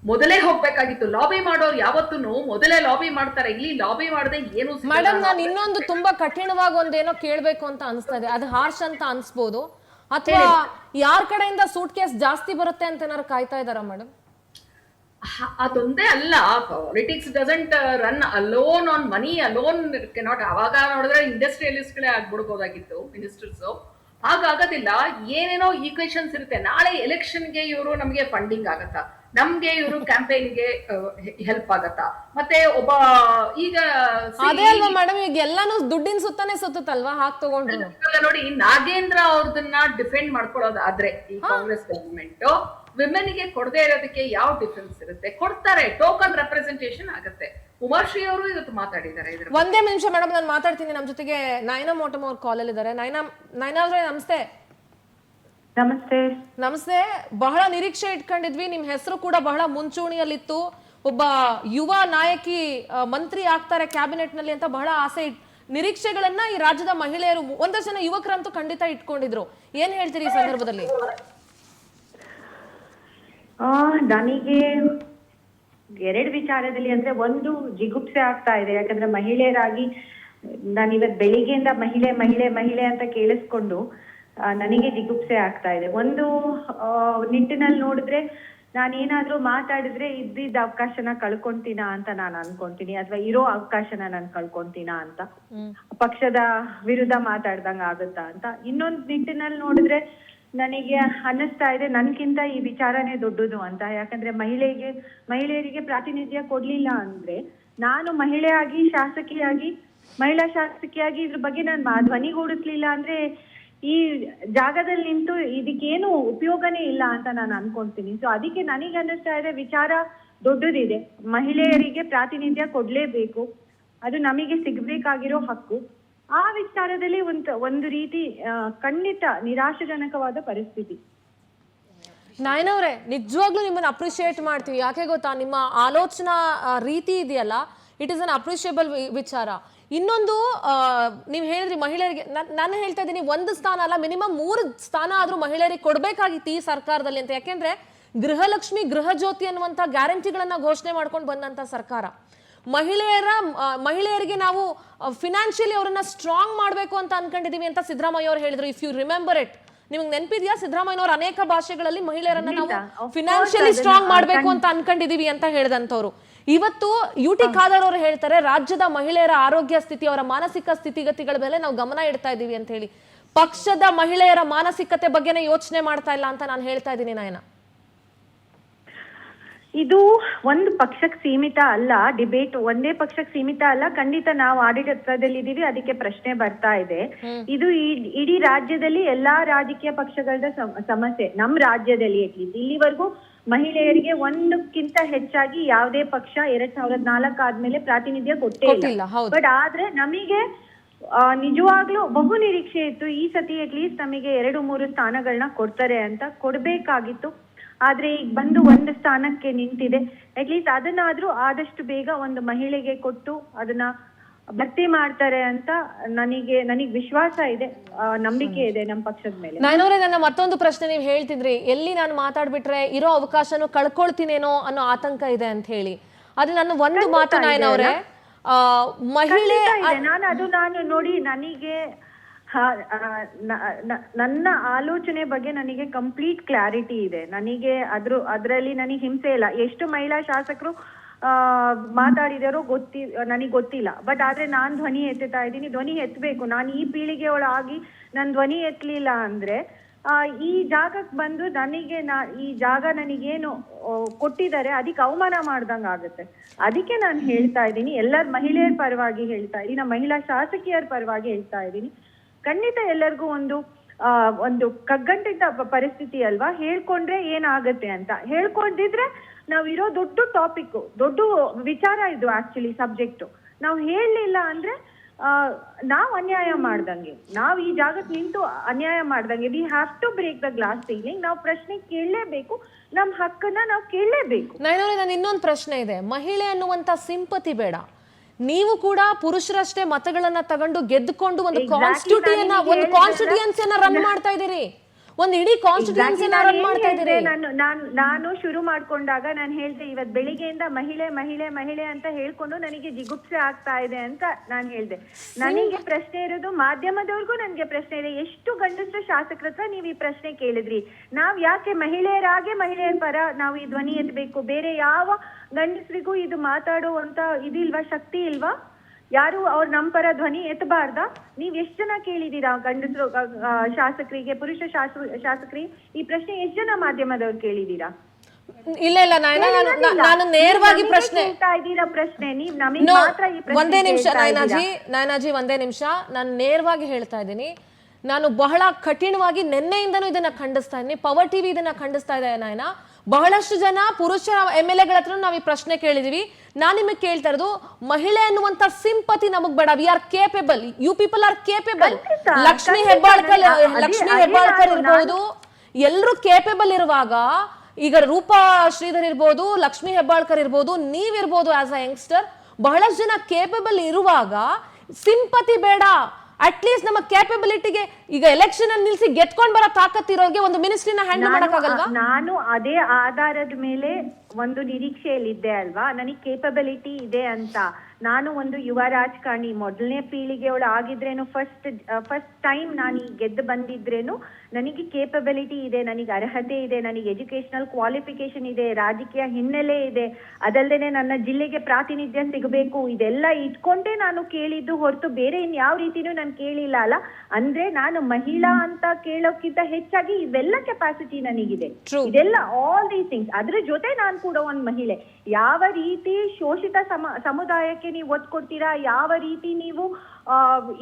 ಮೊದಲೇ ಹೋಗ್ಬೇಕಾಗಿತ್ತು. ಲಾಬಿ ಮಾಡೋರು ಯಾವತ್ತೂ ಮೊದಲೇ ಲಾಬಿ ಮಾಡ್ತಾರೆ. ಇಲ್ಲಿ ಲಾಬಿ ಮಾಡದೆ ಏನು. ಮೇಡಮ್, ನಾನು ಇನ್ನೊಂದು ತುಂಬಾ ಕಠಿಣವಾಗಿ ಒಂದೇನೋ ಕೇಳ್ಬೇಕು ಅಂತ ಅನಿಸ್ತಾ ಇದೆ. ಅದು ಹಾರ್ಶ್ ಅಂತ ಅನ್ಸ್ಬೋದು, ಅಥವಾ ಯಾರ ಕಡೆಯಿಂದ ಸೂಟ್ ಕೇಸ್ ಜಾಸ್ತಿ ಬರುತ್ತೆ ಅಂತ ಏನಾರು ಕಾಯ್ತಾ ಇದಾರ ಮೇಡಮ್? ಅದೊಂದೇ ಅಲ್ಲ, politics doesn't run alone on money alone cannot. ಅವಾಗ ನೋಡಿದ್ರೆ ಇಂಡಸ್ಟ್ರಿಯಲಿಸ್ಟ್ ಗಳೇ ಆಗ್ಬಿಡ್ಬೋದಾಗಿತ್ತು ಮಿನಿಸ್ಟರ್ಸ್. ಹಾಗಾಗೋದಿಲ್ಲ. ಏನೇನೋ ಈಕ್ವೇಶನ್ಸ್ ಇರುತ್ತೆ. ನಾಳೆ ಎಲೆಕ್ಷನ್ಗೆ ಇವರು ನಮಗೆ ಫಂಡಿಂಗ್ ಆಗತ್ತಾ, ನಮ್ಗೆ ಇವರು ಕ್ಯಾಂಪೇನ್ಗೆ ಹೆಲ್ಪ್ ಆಗತ್ತಾ? ಮತ್ತೆ ಒಬ್ಬ ಈಗ ಅದೇ ಅಲ್ವಾ ಮೇಡಮ್, ಈಗ ಎಲ್ಲಾನು ದುಡ್ಡಿನ ಸುತ್ತಾನೆ ಸುತ್ತಲ್ವಾ ಹಾಕ್ ತಗೊಂಡ್ರು. ನೋಡಿ, ನಾಗೇಂದ್ರ ಅವ್ರದನ್ನ ಡಿಫೆಂಡ್ ಮಾಡ್ಕೊಳ್ಳೋದಾದ್ರೆ ಈ ಕಾಂಗ್ರೆಸ್ ಗವರ್ಮೆಂಟ್ ವಿಮೆನ್ಗೆ ಕೊಡದೇ ಇರೋದಕ್ಕೆ ಯಾವ ಡಿಫರೆನ್ಸ್ ಇರುತ್ತೆ? ಕೊಡ್ತಾರೆ, ಟೋಕನ್ ರೆಪ್ರೆಸೆಂಟೇಷನ್ ಆಗುತ್ತೆ. ಉಮಾಶ್ರೀ ಅವರು ಇವತ್ತು ಮಾತಾಡಿದ್ದಾರೆ. ಒಂದೇ ನಿಮಿಷ ಮೇಡಮ್, ನಾನು ಮಾತಾಡ್ತೀನಿ. ನಮ್ಮ ಜೊತೆಗೆ ನಯನಾ ಮೋಟಮ್ ಅವ್ರ ಕಾಲ್ ಅಲ್ಲಿ ಇದ್ದಾರೆ. ನಯನಾ ಅವ್ರೆ ನಮಸ್ತೆ. ನಮಸ್ತೆ. ಬಹಳ ನಿರೀಕ್ಷೆ ಇಟ್ಕೊಂಡಿದ್ವಿ, ನಿಮ್ ಹೆಸರು ಕೂಡ ಬಹಳ ಮುಂಚೂಣಿಯಲ್ಲಿತ್ತು. ಒಬ್ಬ ಯುವ ನಾಯಕಿ ಮಂತ್ರಿ ಆಗ್ತಾರೆ ಕ್ಯಾಬಿನೆಟ್ ನಲ್ಲಿ ಅಂತ ಬಹಳ ಆಸೆ ನಿರೀಕ್ಷೆಗಳನ್ನ ಈ ರಾಜ್ಯದ ಮಹಿಳೆಯರು, ಒಂದಷ್ಟು ಜನ ಯುವಕರಂತೂ ಖಂಡಿತ ಇಟ್ಕೊಂಡಿದ್ರು. ಏನ್ ಹೇಳ್ತೀರಿ ಈ ಸಂದರ್ಭದಲ್ಲಿ? ನನಗೆ 2 ವಿಚಾರದಲ್ಲಿ ಅಂದ್ರೆ, ಒಂದು ಜಿಗುಪ್ಸೆ ಆಗ್ತಾ ಇದೆ. ಯಾಕಂದ್ರೆ ಮಹಿಳೆಯರಾಗಿ ನಾನು ಇವತ್ತು ಬೆಳಿಗ್ಗೆಯಿಂದ ಮಹಿಳೆ ಮಹಿಳೆ ಮಹಿಳೆ ಅಂತ ಕೇಳಿಸ್ಕೊಂಡು ನನಗೆ ಜಿಗುಪ್ಸೆ ಆಗ್ತಾ ಇದೆ. ಒಂದು ನಿಟ್ಟಿನಲ್ಲಿ ನೋಡಿದ್ರೆ ನಾನೇನಾದ್ರೂ ಮಾತಾಡಿದ್ರೆ ಇದ್ದಿದ್ದ ಅವಕಾಶನ ಕಳ್ಕೊಂತೀನಾ ಅಂತ ನಾನು ಅನ್ಕೊಂತೀನಿ, ಅಥವಾ ಇರೋ ಅವಕಾಶನ ನಾನು ಕಳ್ಕೊಂತೀನಾ ಅಂತ, ಪಕ್ಷದ ವಿರುದ್ಧ ಮಾತಾಡ್ದಂಗ ಆಗುತ್ತಾ ಅಂತ. ಇನ್ನೊಂದ್ ನಿಟ್ಟಿನಲ್ಲಿ ನೋಡಿದ್ರೆ ನನಗೆ ಅನ್ನಿಸ್ತಾ ಇದೆ ನನ್ಗಿಂತ ಈ ವಿಚಾರನೇ ದೊಡ್ಡದು ಅಂತ. ಯಾಕಂದ್ರೆ ಮಹಿಳೆಯರಿಗೆ ಪ್ರಾತಿನಿಧ್ಯ ಕೊಡ್ಲಿಲ್ಲ ಅಂದ್ರೆ, ನಾನು ಮಹಿಳೆಯಾಗಿ ಮಹಿಳಾ ಶಾಸಕಿಯಾಗಿ ಇದ್ರ ಬಗ್ಗೆ ನಾನು ಧ್ವನಿಗೂಡಿಸ್ಲಿಲ್ಲ ಅಂದ್ರೆ ಈ ಜಾಗದಲ್ಲಿ ನಿಂತು ಇದಕ್ಕೇನು ಉಪಯೋಗನೇ ಇಲ್ಲ ಅಂತ ನಾನು ಅನ್ಕೊಂತೀನಿ. ಸೊ ಅದಕ್ಕೆ ನನಗೆ ಅನ್ನಿಸ್ತಾ ಇದೆ ವಿಚಾರ ದೊಡ್ಡದಿದೆ. ಮಹಿಳೆಯರಿಗೆ ಪ್ರಾತಿನಿಧ್ಯ ಕೊಡ್ಲೇಬೇಕು, ಅದು ನಮಗೆ ಸಿಗ್ಬೇಕಾಗಿರೋ ಹಕ್ಕು. ಆ ವಿಚಾರದಲ್ಲಿ ಒಂದು ರೀತಿ ಖಂಡಿತ ನಿರಾಶಾಜನಕವಾದ ಪರಿಸ್ಥಿತಿ. ನಾಯನವ್ರೆ, ನಿಜವಾಗ್ಲೂ ನಿಮ್ಮನ್ನ ಅಪ್ರಿಶಿಯೇಟ್ ಮಾಡ್ತೀವಿ. ಯಾಕೆ ಗೊತ್ತಾ, ನಿಮ್ಮ ಆಲೋಚನಾ ರೀತಿ ಇದೆಯಲ್ಲ, ಇಟ್ ಇಸ್ ಅನ್ ಅಪ್ರಿಷಿಯಬಲ್ ವಿಚಾರ. ಇನ್ನೊಂದು, ನೀವು ಹೇಳಿದ್ರಿ ಮಹಿಳೆಯರಿಗೆ, ನಾನು ಹೇಳ್ತಾ ಇದ್ದೀನಿ ಒಂದು ಸ್ಥಾನ ಅಲ್ಲ, ಮಿನಿಮಮ್ 3 ಸ್ಥಾನ ಆದ್ರೂ ಮಹಿಳೆಯರಿಗೆ ಕೊಡ್ಬೇಕಾಗಿತ್ತು ಈ ಸರ್ಕಾರದಲ್ಲಿ ಅಂತ. ಯಾಕೆಂದ್ರೆ ಗೃಹಲಕ್ಷ್ಮಿ, ಗೃಹ ಜ್ಯೋತಿ ಅನ್ನುವಂಥ ಗ್ಯಾರಂಟಿಗಳನ್ನ ಘೋಷಣೆ ಮಾಡ್ಕೊಂಡು ಬಂದಂತ ಸರ್ಕಾರ. ಮಹಿಳೆಯರಿಗೆ ನಾವು ಫಿನಾನ್ಷಿಯಲಿ ಅವರನ್ನ ಸ್ಟ್ರಾಂಗ್ ಮಾಡಬೇಕು ಅಂತ ಅನ್ಕೊಂಡಿದೀವಿ ಅಂತ ಸಿದ್ದರಾಮಯ್ಯ ಅವರು ಹೇಳಿದ್ರು. ಇಫ್ ಯು ರಿಮೆಂಬರ್ ಇಟ್, ನಿಮ್ಗೆ ನೆನಪಿದ್ಯಾ? ಸಿದ್ದರಾಮಯ್ಯನವರು ಅನೇಕ ಭಾಷೆಗಳಲ್ಲಿ ಮಹಿಳೆಯರನ್ನ ನಾವು ಫಿನಾನ್ಷಿಯಲಿ ಸ್ಟ್ರಾಂಗ್ ಮಾಡಬೇಕು ಅಂತ ಅನ್ಕೊಂಡಿದೀವಿ ಅಂತ ಹೇಳಿದಂತವ್ರು. ಇವತ್ತು UT ಖಾದರ್ ಅವರು ಹೇಳ್ತಾರೆ, ರಾಜ್ಯದ ಮಹಿಳೆಯರ ಆರೋಗ್ಯ ಸ್ಥಿತಿ, ಅವರ ಮಾನಸಿಕ ಸ್ಥಿತಿಗತಿಗಳ ಮೇಲೆ ನಾವು ಗಮನ ಇಡ್ತಾ ಇದೀವಿ ಅಂತ ಹೇಳಿ. ಪಕ್ಷದ ಮಹಿಳೆಯರ ಮಾನಸಿಕತೆ ಬಗ್ಗೆನೇ ಯೋಚನೆ ಮಾಡ್ತಾ ಇಲ್ಲ ಅಂತ ನಾನು ಹೇಳ್ತಾ ಇದ್ದೀನಿ ನಾಯನ. ಇದು ಒಂದು ಪಕ್ಷಕ್ಕೆ ಸೀಮಿತ ಅಲ್ಲ, ಡಿಬೇಟ್ ಒಂದೇ ಪಕ್ಷಕ್ಕೆ ಸೀಮಿತ ಅಲ್ಲ. ಖಂಡಿತ ನಾವು ಆಡಳಿತದಲ್ಲಿ ಇದೀವಿ, ಅದಕ್ಕೆ ಪ್ರಶ್ನೆ ಬರ್ತಾ ಇದೆ. ಇದು ಇಡೀ ರಾಜ್ಯದಲ್ಲಿ ಎಲ್ಲಾ ರಾಜಕೀಯ ಪಕ್ಷಗಳ ಸಮಸ್ಯೆ. ನಮ್ ರಾಜ್ಯದಲ್ಲಿ ಅಟ್ಲೀಸ್ಟ್ ಇಲ್ಲಿವರೆಗೂ ಮಹಿಳೆಯರಿಗೆ ಒಂದಕ್ಕಿಂತ ಹೆಚ್ಚಾಗಿ ಯಾವುದೇ ಪಕ್ಷ 2004 ಆದ್ಮೇಲೆ ಪ್ರಾತಿನಿಧ್ಯ ಕೊಟ್ಟೇ ಇಲ್ಲ. ಬಟ್ ಆದ್ರೆ ನಮಗೆ ನಿಜವಾಗ್ಲೂ ಬಹು ನಿರೀಕ್ಷೆ ಇತ್ತು, ಈ ಸತಿ ಅಟ್ಲೀಸ್ಟ್ ನಮಗೆ 2-3 ಸ್ಥಾನಗಳನ್ನ ಕೊಡ್ತಾರೆ ಅಂತ. ಕೊಡ್ಬೇಕಾಗಿತ್ತು, ಆದ್ರೆ ಈಗ ಬಂದು 1 ಸ್ಥಾನಕ್ಕೆ ನಿಂತಿದೆ. ಅಟ್ಲೀಸ್ಟ್ ಅದನ್ನಾದ್ರೂ ಆದಷ್ಟು ಬೇಗ ಒಂದು ಮಹಿಳೆಗೆ ಕೊಟ್ಟು ಅದನ್ನ ಭರ್ತಿ ಮಾಡ್ತಾರೆ ಅಂತ ನನಗೆ ವಿಶ್ವಾಸ ಇದೆ, ನಂಬಿಕೆ ಇದೆ ನಮ್ಮ ಪಕ್ಷದ ಮೇಲೆ. ನಾನವ್ರೆ, ನನ್ನ ಮತ್ತೊಂದು ಪ್ರಶ್ನೆ, ನೀವು ಹೇಳ್ತಿದ್ರಿ ಎಲ್ಲಿ ನಾನು ಮಾತಾಡ್ಬಿಟ್ರೆ ಇರೋ ಅವಕಾಶನು ಕಳ್ಕೊಳ್ತೀನೇನೋ ಅನ್ನೋ ಆತಂಕ ಇದೆ ಅಂತ ಹೇಳಿ. ಅದು ನನ್ನ ಒಂದು ಮಾತು ನಾಯನವ್ರೆ, ಮಹಿಳೆ ನಾನು ನೋಡಿ, ನನಗೆ ನನ್ನ ಆಲೋಚನೆ ಬಗ್ಗೆ ನನಗೆ ಕಂಪ್ಲೀಟ್ ಕ್ಲಾರಿಟಿ ಇದೆ. ನನಗೆ ಅದ್ರಲ್ಲಿ ನನಗೆ ಹಿಂಸೆ ಇಲ್ಲ. ಎಷ್ಟು ಮಹಿಳಾ ಶಾಸಕರು ಮಾತಾಡಿದಾರೋ ನನಗೆ ಗೊತ್ತಿಲ್ಲ. ಬಟ್ ಆದ್ರೆ ನಾನ್ ಧ್ವನಿ ಎತ್ತುತ್ತಾ ಇದ್ದೀನಿ, ಧ್ವನಿ ಎತ್ತಬೇಕು. ನಾನು ಈ ಪೀಳಿಗೆ ಒಳಗಾಗಿ ನನ್ ಧ್ವನಿ ಎತ್ತಲಿಲ್ಲ ಅಂದ್ರೆ ಈ ಜಾಗಕ್ಕೆ ಬಂದು ಈ ಜಾಗ ನನಗೇನು ಕೊಟ್ಟಿದ್ದಾರೆ ಅದಕ್ಕೆ ಅವಮಾನ ಮಾಡ್ದಂಗ ಆಗುತ್ತೆ. ಅದಕ್ಕೆ ನಾನು ಹೇಳ್ತಾ ಇದ್ದೀನಿ, ಎಲ್ಲರ ಮಹಿಳೆಯರ ಪರವಾಗಿ ಹೇಳ್ತಾ ಇದ್ದೀನಿ, ನಮ್ಮ ಮಹಿಳಾ ಶಾಸಕಿಯರ ಪರವಾಗಿ ಹೇಳ್ತಾ ಇದ್ದೀನಿ. ಖಂಡಿತ ಎಲ್ಲರಿಗೂ ಒಂದು ಕಗ್ಗಂಟಿದ್ದ ಪರಿಸ್ಥಿತಿ ಅಲ್ವಾ, ಹೇಳ್ಕೊಂಡ್ರೆ ಏನಾಗತ್ತೆ ಅಂತ. ಹೇಳ್ಕೊಂಡಿದ್ರೆ ನಾವಿರೋ ದೊಡ್ಡ ಟಾಪಿಕ್, ದೊಡ್ಡ ವಿಚಾರ ಇದು ಆಕ್ಚುಲಿ ಸಬ್ಜೆಕ್ಟ್. ನಾವು ಹೇಳಲಿಲ್ಲ ಅಂದ್ರೆ ನಾವು ಅನ್ಯಾಯ ಮಾಡ್ದಂಗೆ, ನಾವು ಈ ಜಾಗಕ್ಕೆ ನಿಂತು ಅನ್ಯಾಯ ಮಾಡ್ದಂಗೆ. We have to break the glass ceiling. ನಾವು ಪ್ರಶ್ನೆ ಕೇಳಲೇಬೇಕು, ನಮ್ಮ ಹಕ್ಕನ್ನ ನಾವು ಕೇಳಲೇಬೇಕು. ನಾನು ಇನ್ನೊಂದು ಪ್ರಶ್ನೆ ಇದೆ. ಮಹಿಳೆ ಅನ್ನುವಂತ ಸಿಂಪತಿ ಬೇಡ, ನೀವು ಕೂಡ ಪುರುಷರಷ್ಟೇ ಮತಗಳನ್ನ ತಗೊಂಡು ಗೆದ್ದುಕೊಂಡು ಒಂದು ಕಾನ್ಸ್ಟಿಟ್ಯೂಯನ್ಸಿಯನ್ನ ರನ್ ಮಾಡ್ತಾ ಇದ್ದೀರಿ, ಒಂದು ಇಡೀ ಕಾನ್ಸ್ಟಿಟ್ಯೂಯನ್ಸಿಯನ್ನ ರನ್ ಮಾಡ್ತಾ ಇದ್ದೀರಿ. ನಾನು ಶುರು ಮಾಡ್ಕೊಂಡಾಗ ನಾನು ಹೇಳ್ದೆ, ಇವತ್ ಬೆಳಿಗ್ಗೆಯಿಂದ ಮಹಿಳೆ ಮಹಿಳೆ ಮಹಿಳೆ ಅಂತ ಹೇಳ್ಕೊಂಡು ನನಗೆ ಜಿಗುಪ್ಸೆ ಆಗ್ತಾ ಇದೆ ಅಂತ ನಾನು ಹೇಳ್ದೆ. ನನಗೆ ಪ್ರಶ್ನೆ ಇರೋದು, ಮಾಧ್ಯಮದವ್ರಿಗೂ ನನಗೆ ಪ್ರಶ್ನೆ ಇದೆ, ಎಷ್ಟು ಗಂಡಸರ ಶಾಸಕರ ಹತ್ರ ನೀವು ಈ ಪ್ರಶ್ನೆ ಕೇಳಿದ್ರಿ? ನಾವ್ ಯಾಕೆ ಮಹಿಳೆಯರ ಪರ ನಾವು ಈ ಧ್ವನಿ ಎತ್ತಬೇಕು? ಬೇರೆ ಯಾವ ಗಂಡಸರಿಗೂ ಇದು ಮಾತಾಡುವಂತ ಇದಿಲ್ವಾ, ಶಕ್ತಿ ಇಲ್ವಾ? ಯಾರು ಅವ್ರು ನಮ್ಮ ಪರ ಧ್ವನಿ ಎತ್ತಬಾರ್ದ? ನೀವ್ ಎಷ್ಟ್ ಜನ ಕೇಳಿದೀರಾ ಗಂಡಸರು ಶಾಸಕರಿಗೆ, ಪುರುಷ ಶಾಸಕರಿಗೆ ಈ ಪ್ರಶ್ನೆ ಎಷ್ಟ್ ಜನ ಮಾಧ್ಯಮದವ್ರು ಕೇಳಿದೀರಾ? ಇಲ್ಲ ನಾನು ನೇರವಾಗಿ ಪ್ರಶ್ನೆ ನೀವ್ ನಮಗೆ ಮಾತ್ರ ಈ ಪ್ರಶ್ನೆ. ಒಂದೇ ನಿಮಿಷ ನಾಯನಾಜಿ, ಒಂದೇ ನಿಮಿಷ. ನಾನು ನೇರವಾಗಿ ಹೇಳ್ತಾ ಇದ್ದೀನಿ, ನಾನು ಬಹಳ ಕಠಿಣವಾಗಿ ನಿನ್ನೆಯಿಂದನೂ ಇದನ್ನ ಖಂಡಿಸ್ತಾ ಇದ್ದೀನಿ. ಪವರ್ ಟಿವಿ ಇದನ್ನ ಖಂಡಿಸ್ತಾ ಇದೆ ನಾಯನ. ಬಹಳಷ್ಟು ಜನ ಪುರುಷ MLA-ಗಳ ಹತ್ರ ನಾವು ಈ ಪ್ರಶ್ನೆ ಕೇಳಿದೀವಿ. ನಾನು ನಿಮಗೆ ಕೇಳ್ತಾ ಇರೋದು, ಮಹಿಳೆ ಅನ್ನುವಂತ ಸಿಂಪತಿ ನಮಗ್ ಬೇಡ. We are capable, you people are capable. Lakshmi Hebbalkar ಇರ್ಬೋದು, ಎಲ್ಲರೂ ಕೇಪಬಲ್ ಇರುವಾಗ, ಈಗ ರೂಪಾ ಶ್ರೀಧರ್ ಇರ್ಬೋದು, ಲಕ್ಷ್ಮಿ ಹೆಬ್ಬಾಳ್ಕರ್ ಇರ್ಬೋದು, ನೀವಿರ್ಬೋದು ಆಸ್ ಅ ಯಂಗ್ಸ್ಟರ್, ಬಹಳಷ್ಟು ಜನ ಕೇಪಬಲ್ ಇರುವಾಗ ಸಿಂಪತಿ ಬೇಡ. ಅಟ್ಲೀಸ್ಟ್ ನಮ್ಮ ಕ್ಯಾಪಬಿಲಿಟಿಗೆ, ಈಗ ಎಲೆಕ್ಷನ್ ಅನ್ನು ನಿಲ್ಸಿ ಗೆದ್ಕೊಂಡ್ ಬರೋ ತಾಕತ್ತಿರೋರಿಗೆ ಒಂದು ಮಿನಿಸ್ಟ್ರಿನ ಹ್ಯಾಂಡಲ್ ಮಾಡಕ್ಕಾಗಲ್ವಾ? ನಾನು ಅದೇ ಆಧಾರದ ಮೇಲೆ ಒಂದು ನಿರೀಕ್ಷೆಯಲ್ಲಿದ್ದೆ ಅಲ್ವಾ, ನನಗೆ ಕೇಪಬಿಲಿಟಿ ಇದೆ ಅಂತ. ನಾನು ಒಂದು ಯುವ ರಾಜಕಾರಣಿ, ಮೊದಲನೇ ಪೀಳಿಗೆಯವಳು ಆಗಿದ್ರೇನು, ಫಸ್ಟ್ ಟೈಮ್ ನಾನು ಗೆದ್ದು ಬಂದಿದ್ರೇನು ನನಗೆ ಕೇಪಬಿಲಿಟಿ ಇದೆ, ನನಗೆ ಅರ್ಹತೆ ಇದೆ, ನನಗೆ ಎಜುಕೇಶನಲ್ ಕ್ವಾಲಿಫಿಕೇಶನ್ ಇದೆ, ರಾಜಕೀಯ ಹಿನ್ನೆಲೆ ಇದೆ, ಅದಲ್ಲದೆ ನನ್ನ ಜಿಲ್ಲೆಗೆ ಪ್ರಾತಿನಿಧ್ಯ ಸಿಗಬೇಕು, ಇದೆಲ್ಲ ಇಟ್ಕೊಂಡೇ ನಾನು ಕೇಳಿದ್ದು ಹೊರತು ಬೇರೆ ಇನ್ಯಾವ ರೀತಿನೂ ನಾನು ಕೇಳಿಲ್ಲ ಅಲ್ಲ. ಅಂದ್ರೆ ನಾನು ಮಹಿಳಾ ಅಂತ ಕೇಳೋಕ್ಕಿಂತ ಹೆಚ್ಚಾಗಿ ಇವೆಲ್ಲ ಕೆಪಾಸಿಟಿ ನನಗಿದೆ, ಇದೆಲ್ಲ ಆಲ್ ದೀಸ್ ಥಿಂಗ್ಸ್. ಅದ್ರ ಜೊತೆ ನಾನು ಕೂಡ ಒಂದು ಮಹಿಳೆ. ಯಾವ ರೀತಿ ಶೋಷಿತ ಸಮುದಾಯಕ್ಕೆ ನೀವು ಒತ್ತು ಕೊಡ್ತೀರಾ, ಯಾವ ರೀತಿ ನೀವು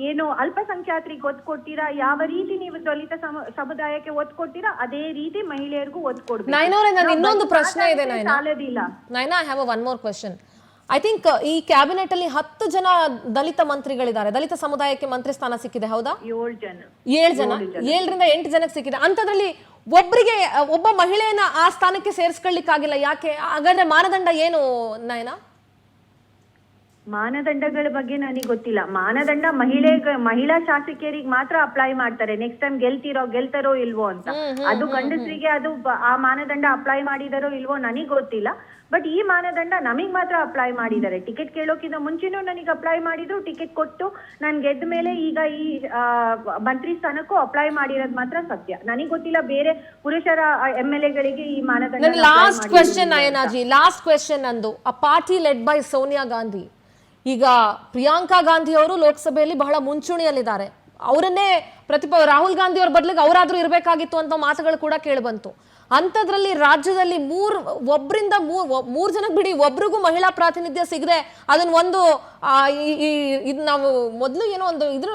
ಏನು ಅಲ್ಪಸಂಖ್ಯಾತರಿಗೆ ಒತ್ತು ಕೊಡ್ತೀರಾ, ಯಾವ ರೀತಿ ನೀವು ದಲಿತ ಸಮುದಾಯಕ್ಕೆ ಒತ್ತು ಕೊಡ್ತೀರಾ, ಅದೇ ರೀತಿ ಮಹಿಳೆಯರಿಗೂ ಒತ್ತು ಕೊಡ್ಬೇಕು. ನಯನವ್ರೆ, ನಾನು ಇನ್ನೊಂದು ಪ್ರಶ್ನೆ ಇದೆ ಸಾಲದಿಲ್ಲ. Nayana, I have one more question. I think ಈ ಕ್ಯಾಬಿನೆಟ್ ಅಲ್ಲಿ 10 ಜನ ದಲಿತ ಮಂತ್ರಿಗಳಿದ್ದಾರೆ. ದಲಿತ ಸಮುದಾಯಕ್ಕೆ ಮಂತ್ರಿ ಸ್ಥಾನ ಸಿಕ್ಕಿದೆ, ಹೌದಾ? 7 ಜನ. 7ರಿಂದ 8 ಜನಕ್ಕೆ ಸಿಕ್ಕಿದೆ. ಅಂತದ್ರಲ್ಲಿ ಒಬ್ಬ ಮಹಿಳೆಯನ್ನ ಆ ಸ್ಥಾನಕ್ಕೆ ಸೇರಿಸ್ಕೊಳ್ಳಿಕ್ಕಾಗಿಲ್ಲ, ಯಾಕೆ? ಹಾಗಾದ್ರೆ ಮಾನದಂಡ ಏನು ನಯನಾ? ಮಾನದಂಡಗಳ ಬಗ್ಗೆ ನನಗೆ ಗೊತ್ತಿಲ್ಲ. ಮಾನದಂಡ ಮಹಿಳಾ ಶಾಸಕಿಯರಿಗೆ ಮಾತ್ರ ಅಪ್ಲೈ ಮಾಡ್ತಾರೆ, ನೆಕ್ಸ್ಟ್ ಟೈಮ್ ಗೆಲ್ತಾರೋ ಇಲ್ವೋ ಅಂತ. ಅದು ಗಂಡಸರಿಗೆ ಅದು ಆ ಮಾನದಂಡ ಅಪ್ಲೈ ಮಾಡಿದಾರೋ ಇಲ್ವೋ ನನಗೆ ಗೊತ್ತಿಲ್ಲ. ಬಟ್ ಈ ಮಾನದಂಡ ನಮಗ್ ಮಾತ್ರ ಅಪ್ಲೈ ಮಾಡಿದ್ದಾರೆ. ಟಿಕೆಟ್ ಕೇಳೋಕ್ಕಿಂತ ಮುಂಚೆನೂ ನನಗೆ ಅಪ್ಲೈ ಮಾಡಿದ್ರು, ಟಿಕೆಟ್ ಕೊಟ್ಟು ನಾನು ಗೆದ್ದ ಮೇಲೆ ಈಗ ಈ ಮಂತ್ರಿ ಸ್ಥಾನಕ್ಕೂ ಅಪ್ಲೈ ಮಾಡಿರೋದು ಮಾತ್ರ ಸತ್ಯ. ನನಗೆ ಗೊತ್ತಿಲ್ಲ ಬೇರೆ ಪುರುಷರ MLA ಗಳಿಗೆ ಈ ಮಾನದಂಡ. Last question Nayanaji, last question ನಂದು. A party led by Sonia Gandhi, ಈಗ ಪ್ರಿಯಾಂಕಾ ಗಾಂಧಿ ಅವರು ಲೋಕಸಭೆಯಲ್ಲಿ ಬಹಳ ಮುಂಚೂಣಿಯಲ್ಲಿದ್ದಾರೆ. ಅವರನ್ನೇ ರಾಹುಲ್ ಗಾಂಧಿ ಅವ್ರ ಬದಲಿಗೆ ಅವರಾದ್ರೂ ಇರಬೇಕಾಗಿತ್ತು ಅಂತ ಮಾತುಗಳು ಕೂಡ ಕೇಳಿಬಂತು. ಅಂಥದ್ರಲ್ಲಿ ರಾಜ್ಯದಲ್ಲಿ ಮೂರು ಜನಕ್ಕೆ ಬಿಡಿ, ಒಬ್ರಿಗೂ ಮಹಿಳಾ ಪ್ರಾತಿನಿಧ್ಯ ಸಿಗದೆ ಅದನ್ನ ಒಂದು ಇದು ನಾವು ಮೊದಲು ಏನೋ ಒಂದು ಇದ್ರ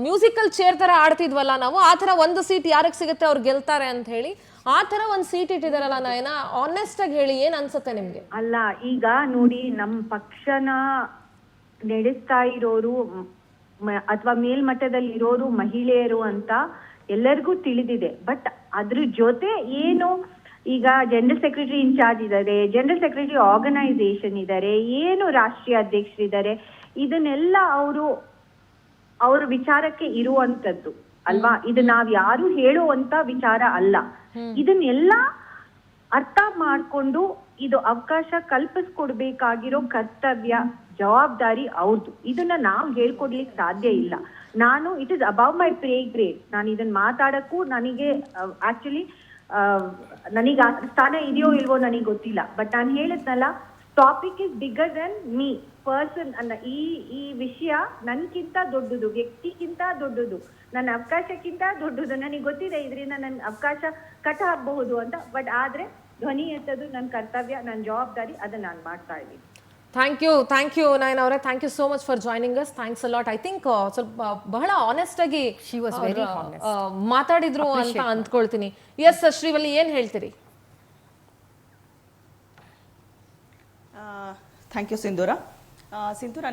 ಮ್ಯೂಸಿಕಲ್ ಚೇರ್ ತರ ಆಡ್ತಿದ್ವಲ್ಲ ನಾವು, ಆ ತರ ಒಂದು ಸೀಟ್ ಯಾರಿಗೆ ಸಿಗುತ್ತೆ ಅವ್ರು ಗೆಲ್ತಾರೆ ಅಂತ ಹೇಳಿ ಆ ತರ ಒಂದು ಸೀಟ್ ಇಟ್ಟಿದಾರಲ್ಲ ನಯನ, ಆನೆಸ್ಟ್ ಆಗಿ ಹೇಳಿ ಏನ್ ಅನ್ಸುತ್ತೆ ನಿಮ್ಗೆ? ಅಲ್ಲ, ಈಗ ನೋಡಿ, ನಮ್ಮ ಪಕ್ಷನ ನಡೆಸ್ತಾ ಇರೋರು ಅಥವಾ ಮೇಲ್ಮಟ್ಟದಲ್ಲಿ ಇರೋರು ಮಹಿಳೆಯರು ಅಂತ ಎಲ್ಲರಿಗೂ ತಿಳಿದಿದೆ. ಬಟ್ ಅದ್ರ ಜೊತೆ ಏನು, ಈಗ ಜನರಲ್ ಸೆಕ್ರೆಟರಿ ಇನ್ಚಾರ್ಜ್ ಇದ್ದಾರೆ, ಜನರಲ್ ಸೆಕ್ರೆಟರಿ ಆರ್ಗನೈಸೇಷನ್ ಇದ್ದಾರೆ, ಏನು ರಾಷ್ಟ್ರೀಯ ಅಧ್ಯಕ್ಷರಿದ್ದಾರೆ, ಇದನ್ನೆಲ್ಲ ಅವ್ರ ವಿಚಾರಕ್ಕೆ ಇರುವಂತದ್ದು ಅಲ್ವಾ? ಇದು ನಾವ್ ಯಾರು ಹೇಳುವಂತ ವಿಚಾರ ಅಲ್ಲ. ಇದನ್ನೆಲ್ಲ ಅರ್ಥ ಮಾಡ್ಕೊಂಡು ಇದು ಅವಕಾಶ ಕಲ್ಪಿಸ್ಕೊಡ್ಬೇಕಾಗಿರೋ ಕರ್ತವ್ಯ, ಜವಾಬ್ದಾರಿ ಅವ್ರದ್ದು. ಇದನ್ನ ನಾವು ಹೇಳ್ಕೊಡ್ಲಿಕ್ಕೆ ಸಾಧ್ಯ ಇಲ್ಲ. ನಾನು it is above my pay grade. ನಾನು ಇದನ್ನ ಮಾತಾಡಕ್ಕೂ ನನಗೆ ಆಕ್ಚುಲಿ ನನಗೆ ಆ ಸ್ಥಾನ ಇದೆಯೋ ಇಲ್ವೋ ನನಗೆ ಗೊತ್ತಿಲ್ಲ. ಬಟ್ ನಾನು ಹೇಳಿದ್ನಲ್ಲ, topic is bigger then me person ಅನ್ನ. ಈ ವಿಷಯ ನನ್ಗಿಂತ ದೊಡ್ಡದು, ವ್ಯಕ್ತಿಗಿಂತ ದೊಡ್ಡದು, ನನ್ನ ಅವಕಾಶಕ್ಕಿಂತ ದೊಡ್ಡದು. ನನಗೆ ಗೊತ್ತಿದೆ ಇದರಿಂದ ನನ್ನ ಅವಕಾಶ ಕಟ್ ಆಗಬಹುದು ಅಂತ. ಬಟ್ ಆದ್ರೆ ಧ್ವನಿ ಎತ್ತದು ನನ್ನ ಕರ್ತವ್ಯ, ನನ್ನ ಜವಾಬ್ದಾರಿ, ಅದನ್ನ ನಾನು ಮಾಡ್ತಾ ಇದ್ದೀನಿ. ಥ್ಯಾಂಕ್ ಯು ನಯನ ಅವರೇ, thank you so much for joining us. Thanks a lot. I think ಸ್ವಲ್ಪ ಬಹಳ ಆನೆಸ್ಟ್ ಆಗಿ ಮಾತಾಡಿದ್ರು ಅಂತ ಅಂದ್ಕೊಳ್ತೀನಿ. ಎಸ್ ಶ್ರೀವಲ್ಲಿ, ಏನ್ ಹೇಳ್ತೀರಿ? ಥ್ಯಾಂಕ್ ಯು ಸಿಂಧೂರ.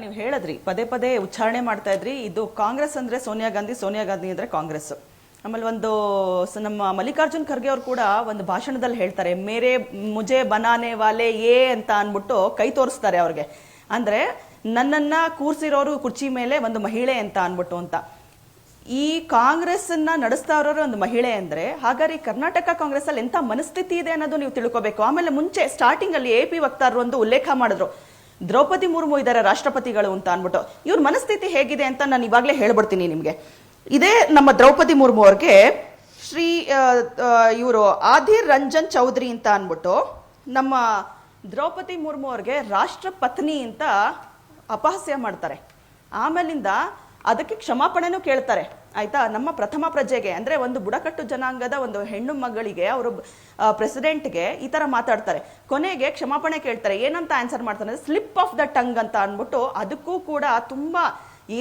ನೀವು ಹೇಳಿದ್ರಿ, ಪದೇ ಪದೇ ಉಚ್ಚಾರಣೆ ಮಾಡ್ತಾ ಇದ್ರಿ, ಇದು ಕಾಂಗ್ರೆಸ್ ಅಂದ್ರೆ ಸೋನಿಯಾ ಗಾಂಧಿ, ಸೋನಿಯಾ ಗಾಂಧಿ ಅಂದ್ರೆ ಕಾಂಗ್ರೆಸ್. ಆಮೇಲೆ ನಮ್ಮ ಮಲ್ಲಿಕಾರ್ಜುನ್ ಖರ್ಗೆ ಅವರು ಕೂಡ ಒಂದು ಭಾಷಣದಲ್ಲಿ ಹೇಳ್ತಾರೆ, ಮುಜೆ ಬನಾನೆ ವಾಲೆ ಏ ಅಂತ ಅನ್ಬಿಟ್ಟು ಕೈ ತೋರಿಸ್ತಾರೆ ಅವ್ರಿಗೆ. ಅಂದ್ರೆ ನನ್ನನ್ನ ಕೂರ್ಸಿರೋರು ಕುರ್ಚಿ ಮೇಲೆ ಒಂದು ಮಹಿಳೆ ಅಂತ ಅನ್ಬಿಟ್ಟು ಅಂತ. ಈ ಕಾಂಗ್ರೆಸ್ ಅನ್ನ ನಡೆಸ್ತಾ ಇರೋರು ಒಂದು ಮಹಿಳೆ ಅಂದ್ರೆ ಹಾಗಾದ್ರೆ ಕರ್ನಾಟಕ ಕಾಂಗ್ರೆಸ್ ಅಲ್ಲಿ ಎಂತ ಮನಸ್ಥಿತಿ ಇದೆ ಅನ್ನೋದು ನೀವು ತಿಳ್ಕೋಬೇಕು. ಆಮೇಲೆ ಮುಂಚೆ ಸ್ಟಾರ್ಟಿಂಗ್ ಅಲ್ಲಿ AP ವಕ್ತಾರರು ಒಂದು ಉಲ್ಲೇಖ ಮಾಡಿದ್ರು, ದ್ರೌಪದಿ ಮುರ್ಮು ಇದ್ದಾರೆ ರಾಷ್ಟ್ರಪತಿಗಳು ಅಂತ ಅನ್ಬಿಟ್ಟು. ಇವ್ರ ಮನಸ್ಥಿತಿ ಹೇಗಿದೆ ಅಂತ ನಾನು ಇವಾಗಲೇ ಹೇಳ್ಬಿಡ್ತೀನಿ ನಿಮ್ಗೆ. ಇದೇ ನಮ್ಮ ದ್ರೌಪದಿ ಮುರ್ಮು ಅವ್ರಿಗೆ ಇವರು ಆಧಿರ್ ರಂಜನ್ ಚೌಧರಿ ಅಂತ ಅನ್ಬಿಟ್ಟು ನಮ್ಮ ದ್ರೌಪದಿ ಮುರ್ಮು ಅವ್ರಿಗೆ ರಾಷ್ಟ್ರಪತ್ನಿ ಅಂತ ಅಪಹಾಸ್ಯ ಮಾಡ್ತಾರೆ. ಆಮೇಲಿಂದ ಅದಕ್ಕೆ ಕ್ಷಮಾಪಣೆನೂ ಕೇಳ್ತಾರೆ, ಆಯ್ತಾ? ನಮ್ಮ ಪ್ರಥಮ ಪ್ರಜೆಗೆ ಅಂದ್ರೆ ಒಂದು ಬುಡಕಟ್ಟು ಜನಾಂಗದ ಒಂದು ಹೆಣ್ಣು ಮಗಳಿಗೆ ಅವರು ಪ್ರೆಸಿಡೆಂಟ್ಗೆ ಈ ತರ ಮಾತಾಡ್ತಾರೆ. ಕೊನೆಗೆ ಕ್ಷಮಾಪಣೆ ಕೇಳ್ತಾರೆ. ಏನಂತ ಆನ್ಸರ್ ಮಾಡ್ತಾರೆ, ಸ್ಲಿಪ್ ಆಫ್ ದ ಟಂಗ್ ಅಂತ ಅನ್ಬಿಟ್ಟು ಅದಕ್ಕೂ ಕೂಡ ತುಂಬಾ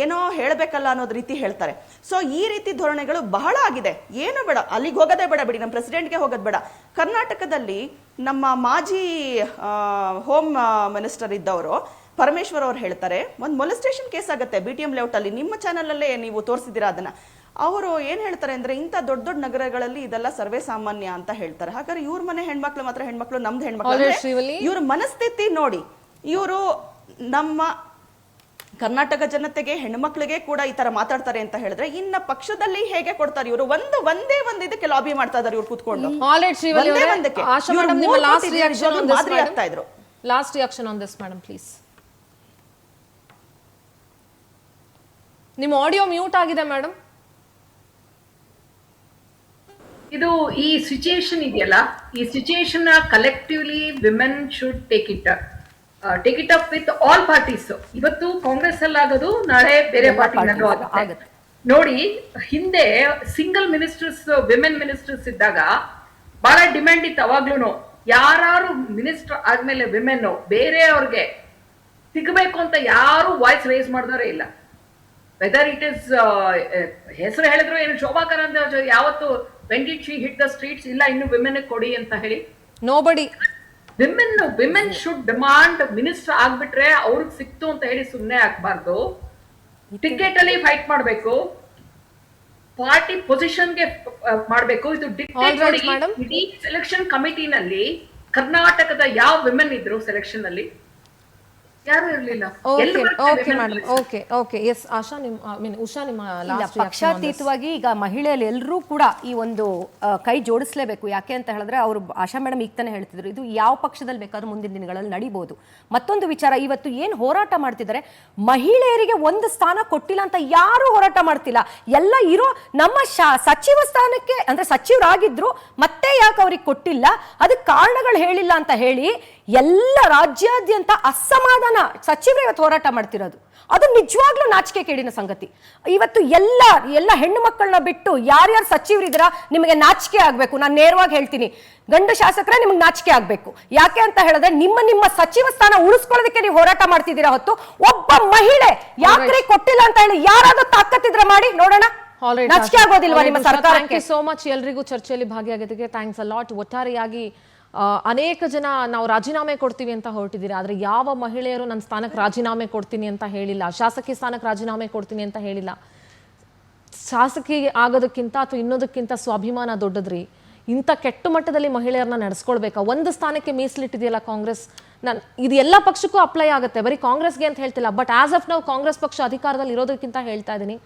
ಏನೋ ಹೇಳ್ಬೇಕಲ್ಲ ಅನ್ನೋದ್ ರೀತಿ ಹೇಳ್ತಾರೆ. ಸೊ ಈ ರೀತಿ ಧೋರಣೆಗಳು ಬಹಳ ಆಗಿದೆ. ಏನು ಬೇಡ, ಅಲ್ಲಿಗೆ ಹೋಗೋದೇ ಬೇಡ ಬಿಡಿ, ನಮ್ಮ ಪ್ರೆಸಿಡೆಂಟ್ಗೆ ಹೋಗೋದು ಬೇಡ. ಕರ್ನಾಟಕದಲ್ಲಿ ನಮ್ಮ ಮಾಜಿ ಹೋಮ್ ಮಿನಿಸ್ಟರ್ ಇದ್ದವರು ಪರಮೇಶ್ವರ್ ಅವ್ರು ಹೇಳ್ತಾರೆ, ಒಂದು ಮೊಲೆಸ್ಟೇಷನ್ ಕೇಸ್ ಆಗುತ್ತೆ BTM ಲೇಔಟ್ ಅಲ್ಲಿ, ನಿಮ್ಮ ಚಾನಲ್ ಅಲ್ಲೇ ನೀವು ತೋರಿಸಿದ್ದೀರಾ ಅದನ್ನ. ಅವರು ಏನ್ ಹೇಳ್ತಾರೆ ಅಂದ್ರೆ, ಇಂಥ ದೊಡ್ಡ ದೊಡ್ಡ ನಗರಗಳಲ್ಲಿ ಇದೆಲ್ಲ ಸರ್ವೇ ಸಾಮಾನ್ಯ ಅಂತ ಹೇಳ್ತಾರೆ. ಹಾಗಾದ್ರೆ ಇವ್ರ ಮನೆ ಹೆಣ್ಮಕ್ಳು ಮಾತ್ರ ಹೆಣ್ಮಕ್ಳು, ನಮ್ದು ಹೆಣ್ಮಕ್ಳು. ಇವ್ರ ಮನಸ್ಥಿತಿ ನೋಡಿ, ಇವರು ನಮ್ಮ ಕರ್ನಾಟಕ ಜನತೆಗೆ ಹೆಣ್ಮಕ್ಳಿಗೆ ಕೂಡ ಈ ತರ ಮಾತಾಡ್ತಾರೆ ಅಂತ ಹೇಳಿದ್ರೆ, ಇನ್ನ ಪಕ್ಷದಲ್ಲಿ ಹೇಗೆ ಕೊಡ್ತಾರೆ ಇವರು? ಒಂದೇ ಇದಕ್ಕೆ ಲಾಬಿ ಮಾಡ್ತಾ ಇದಾರೆ ಇವ್ರು ಕೂತ್ಕೊಂಡು. Last reaction on this madam please. ನಿಮ್ಮ ಆಡಿಯೋ ಮ್ಯೂಟ್ ಆಗಿದೆ ಮೇಡಮ್. ಇದು ಈ ಸಿಚುಯೇಷನ್ ಇದೆಯಲ್ಲ, ಈ situation collectively women should take it up with all parties. ಇವತ್ತು ಕಾಂಗ್ರೆಸ್ ಅಲ್ಲಿ ಆಗೋದು, ನಾಳೆ ಬೇರೆ ಪಾರ್ಟಿನಲ್ಲೂ ಆಗುತ್ತೆ. ನೋಡಿ, ಹಿಂದೆ ಸಿಂಗಲ್ ಮಿನಿಸ್ಟರ್ಸ್, ವಿಮೆನ್ ಮಿನಿಸ್ಟರ್ಸ್ ಇದ್ದಾಗ ಬಹಳ ಡಿಮ್ಯಾಂಡ್ ಇತ್ತು ಅವಾಗ್ಲೂ. ಯಾರು ಮಿನಿಸ್ಟರ್ ಆದ್ಮೇಲೆ ವಿಮೆನ್ ಬೇರೆಯವ್ರಿಗೆ ಸಿಗಬೇಕು ಅಂತ ಯಾರು ವಾಯ್ಸ್ ರೇಸ್ ಮಾಡಿದವರೇ ಇಲ್ಲ. ವೆದರ್ ಇಟ್ ಇಸ್ ಹೆಸರು ಹೇಳಿದ್ರು ಏನು, ಶೋಭಾ ಕರಂದ್ಲಾಜೆ ಯಾವತ್ತು when did she hit the streets ಇಲ್ಲ ಇನ್ನು ವಿಮೆನ್ ಕೊಡಿ ಅಂತ ಹೇಳಿ? Nobody. Women should demand minister ಆಗ್ಬಿಟ್ರೆ ಅವ್ರಿಗೆ ಸಿಕ್ತು ಅಂತ ಹೇಳಿ ಸುಮ್ಮನೆ ಆಗ್ಬಾರ್ದು. ಟಿಕೆಟ್ ಅಲ್ಲಿ ಫೈಟ್ ಮಾಡ್ಬೇಕು, ಪಾರ್ಟಿ ಪೊಸಿಷನ್ಗೆ ಮಾಡ್ಬೇಕು. ಇದು ಇಡೀ ಸೆಲೆಕ್ಷನ್ ಕಮಿಟಿನಲ್ಲಿ ಕರ್ನಾಟಕದ ಯಾವ ವಿಮೆನ್ ಇದ್ರು ಸೆಲೆಕ್ಷನ್ ಅಲ್ಲಿ? ಯಾರು ಇರ್ಲಿಲ್ಲ. ಓಕೆ ಮೇಡಮ್, ಓಕೆ ಎಸ್ ಆಶಾ, ಉಷಾ ನಿಮ್ಮ ಲಾಸ್ಟ್ ಪಕ್ಷಾತೀತವಾಗಿ ಈಗ ಮಹಿಳೆಯಲ್ಲಿ ಎಲ್ಲರೂ ಕೂಡ ಈ ಒಂದು ಕೈ ಜೋಡಿಸ್ಲೇಬೇಕು. ಯಾಕೆ ಅಂತ ಹೇಳಿದ್ರೆ ಅವರು ಆಶಾ ಮೇಡಮ್ ಈಗ ತಾನೇ ಹೇಳ್ತಿದ್ರು, ಇದು ಯಾವ ಪಕ್ಷದಲ್ಲಿ ಬೇಕಾದ್ರೂ ಮುಂದಿನ ದಿನಗಳಲ್ಲಿ ನಡೀಬಹುದು. ಮತ್ತೊಂದು ವಿಚಾರ, ಇವತ್ತು ಏನು ಹೋರಾಟ ಮಾಡ್ತಿದ್ದಾರೆ, ಮಹಿಳೆಯರಿಗೆ ಒಂದು ಸ್ಥಾನ ಕೊಟ್ಟಿಲ್ಲ ಅಂತ ಯಾರು ಹೋರಾಟ ಮಾಡ್ತಿಲ್ಲ. ಎಲ್ಲ ಇರೋ ನಮ್ಮ ಸಚಿವ ಸ್ಥಾನಕ್ಕೆ ಅಂದ್ರೆ ಸಚಿವರಾಗಿದ್ರು ಮತ್ತೆ ಯಾಕೆ ಅವ್ರಿಗೆ ಕೊಟ್ಟಿಲ್ಲ, ಅದಕ್ಕೆ ಕಾರಣಗಳು ಹೇಳಿಲ್ಲ ಅಂತ ಹೇಳಿ ಎಲ್ಲ ರಾಜ್ಯಾದ್ಯಂತ ಅಸಮಾಧಾನ ಸಚಿವರು ಇವತ್ತು ಹೋರಾಟ ಮಾಡ್ತಿರೋದು. ಅದು ನಿಜವಾಗ್ಲೂ ನಾಚಿಕೆ ಕೇಡಿನ ಸಂಗತಿ. ಇವತ್ತು ಎಲ್ಲ ಹೆಣ್ಣು ಮಕ್ಕಳನ್ನ ಬಿಟ್ಟು ಯಾರ್ಯಾರು ಸಚಿವರಿದ್ದೀರಾ ನಿಮಗೆ ನಾಚಿಕೆ ಆಗ್ಬೇಕು. ನಾನು ನೇರವಾಗಿ ಹೇಳ್ತೀನಿ, ಗಂಡು ಶಾಸಕರೇ ನಿಮಗೆ ನಾಚಿಕೆ ಆಗ್ಬೇಕು. ಯಾಕೆ ಅಂತ ಹೇಳಿದ್ರೆ ನಿಮ್ಮ ಸಚಿವ ಸ್ಥಾನ ಉಳಿಸ್ಕೊಳ್ಳೋದಕ್ಕೆ ನೀವು ಹೋರಾಟ ಮಾಡ್ತಿದ್ದೀರಾ ಹೊತ್ತು ಒಬ್ಬ ಮಹಿಳೆ ಯಾಕ್ರಿ ಕೊಟ್ಟಿಲ್ಲ ಅಂತ ಹೇಳಿ ಯಾರಾದ್ರೂ ತಾಕತ್ತಿದ್ರೆ ಮಾಡಿ ನೋಡೋಣ. ನಾಚಿಕೆ ಆಗೋದಿಲ್ವಾ ನಿಮ್ಮ ಸರ್ಕಾರಕ್ಕೆ? ಥ್ಯಾಂಕ್ ಯು ಸೋ ಮಚ್ ಎಲ್ರಿಗೂ ಚರ್ಚೆಯಲ್ಲಿ ಭಾಗಿಯಾಗಿದ್ದಕ್ಕೆ ಥ್ಯಾಂಕ್ಸ್ ಅ ಲಾಟ್. ಒಟ್ಟಾರೆಯಾಗಿ ಅನೇಕ ಜನ ನಾವು ರಾಜೀನಾಮೆ ಕೊಡ್ತೀವಿ ಅಂತ ಹೊರಟಿದ್ದೀರಿ, ಆದರೆ ಯಾವ ಮಹಿಳೆಯರು ನನ್ನ ಸ್ಥಾನಕ್ಕೆ ರಾಜೀನಾಮೆ ಕೊಡ್ತೀನಿ ಅಂತ ಹೇಳಿಲ್ಲ, ಶಾಸಕಿ ಸ್ಥಾನಕ್ಕೆ ರಾಜೀನಾಮೆ ಕೊಡ್ತೀನಿ ಅಂತ ಹೇಳಿಲ್ಲ. ಶಾಸಕಿ ಆಗೋದಕ್ಕಿಂತ ಅಥವಾ ಇನ್ನೋದಕ್ಕಿಂತ ಸ್ವಾಭಿಮಾನ ದೊಡ್ಡದ್ರಿ. ಇಂಥ ಕೆಟ್ಟ ಮಟ್ಟದಲ್ಲಿ ಮಹಿಳೆಯರನ್ನ ನಡೆಸ್ಕೊಳ್ಬೇಕಾ? ಒಂದು ಸ್ಥಾನಕ್ಕೆ ಮೀಸಲಿಟ್ಟಿದೆಯಲ್ಲ ಕಾಂಗ್ರೆಸ್, ಇದು ಎಲ್ಲ ಪಕ್ಷಕ್ಕೂ ಅಪ್ಲೈ ಆಗುತ್ತೆ, ಬರೀ ಕಾಂಗ್ರೆಸ್ಗೆ ಅಂತ ಹೇಳ್ತಿಲ್ಲ. ಬಟ್ ಆಸ್ ಆಫ್ ನಾವು ಕಾಂಗ್ರೆಸ್ ಪಕ್ಷ ಅಧಿಕಾರದಲ್ಲಿ ಇರೋದಕ್ಕಿಂತ ಹೇಳ್ತಾ ಇದ್ದೀನಿ,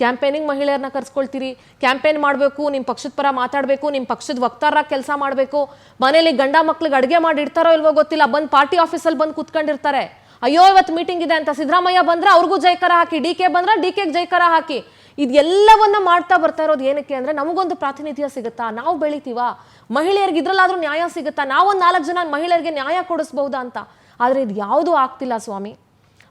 ಕ್ಯಾಂಪೇನಿಂಗ್ ಮಹಿಳೆಯರನ್ನ ಕರ್ಸ್ಕೊಳ್ತೀರಿ, ಕ್ಯಾಂಪೇನ್ ಮಾಡಬೇಕು, ನಿಮ್ಮ ಪಕ್ಷದ ಪರ ಮಾತಾಡಬೇಕು, ನಿಮ್ಮ ಪಕ್ಷದ ವಕ್ತಾರರಾಗಿ ಕೆಲಸ ಮಾಡಬೇಕು. ಮನೇಲಿ ಗಂಡ ಮಕ್ಳಿಗೆ ಅಡುಗೆ ಮಾಡಿ ಇಡ್ತಾರೋ ಇಲ್ವೋ ಗೊತ್ತಿಲ್ಲ, ಬಂದು ಪಾರ್ಟಿ ಆಫೀಸಲ್ಲಿ ಬಂದು ಕೂತ್ಕೊಂಡಿರ್ತಾರೆ. ಅಯ್ಯೋ ಇವತ್ತು ಮೀಟಿಂಗ್ ಇದೆ ಅಂತ ಸಿದ್ದರಾಮಯ್ಯ ಬಂದ್ರೆ ಅವ್ರಿಗೂ ಜೈಕಾರ ಹಾಕಿ, ಡಿ ಕೆ ಬಂದ್ರೆ ಡಿ ಕೆಗೆ ಜೈಕಾರ ಹಾಕಿ. ಇದೆಲ್ಲವನ್ನ ಮಾಡ್ತಾ ಬರ್ತಾ ಇರೋದು ಏನಕ್ಕೆ ಅಂದ್ರೆ ನಮಗೊಂದು ಪ್ರಾತಿನಿಧ್ಯ ಸಿಗುತ್ತಾ, ನಾವು ಬೆಳಿತೀವಾ, ಮಹಿಳೆಯರಿಗೆ ಇದ್ರಲ್ಲಾದ್ರೂ ನ್ಯಾಯ ಸಿಗುತ್ತಾ, ನಾವೊಂದು 4 ಜನ ಮಹಿಳೆಯರಿಗೆ ನ್ಯಾಯ ಕೊಡಿಸ್ಬಹುದಾ ಅಂತ. ಆದರೆ ಇದು ಯಾವುದೂ ಆಗ್ತಿಲ್ಲ ಸ್ವಾಮಿ.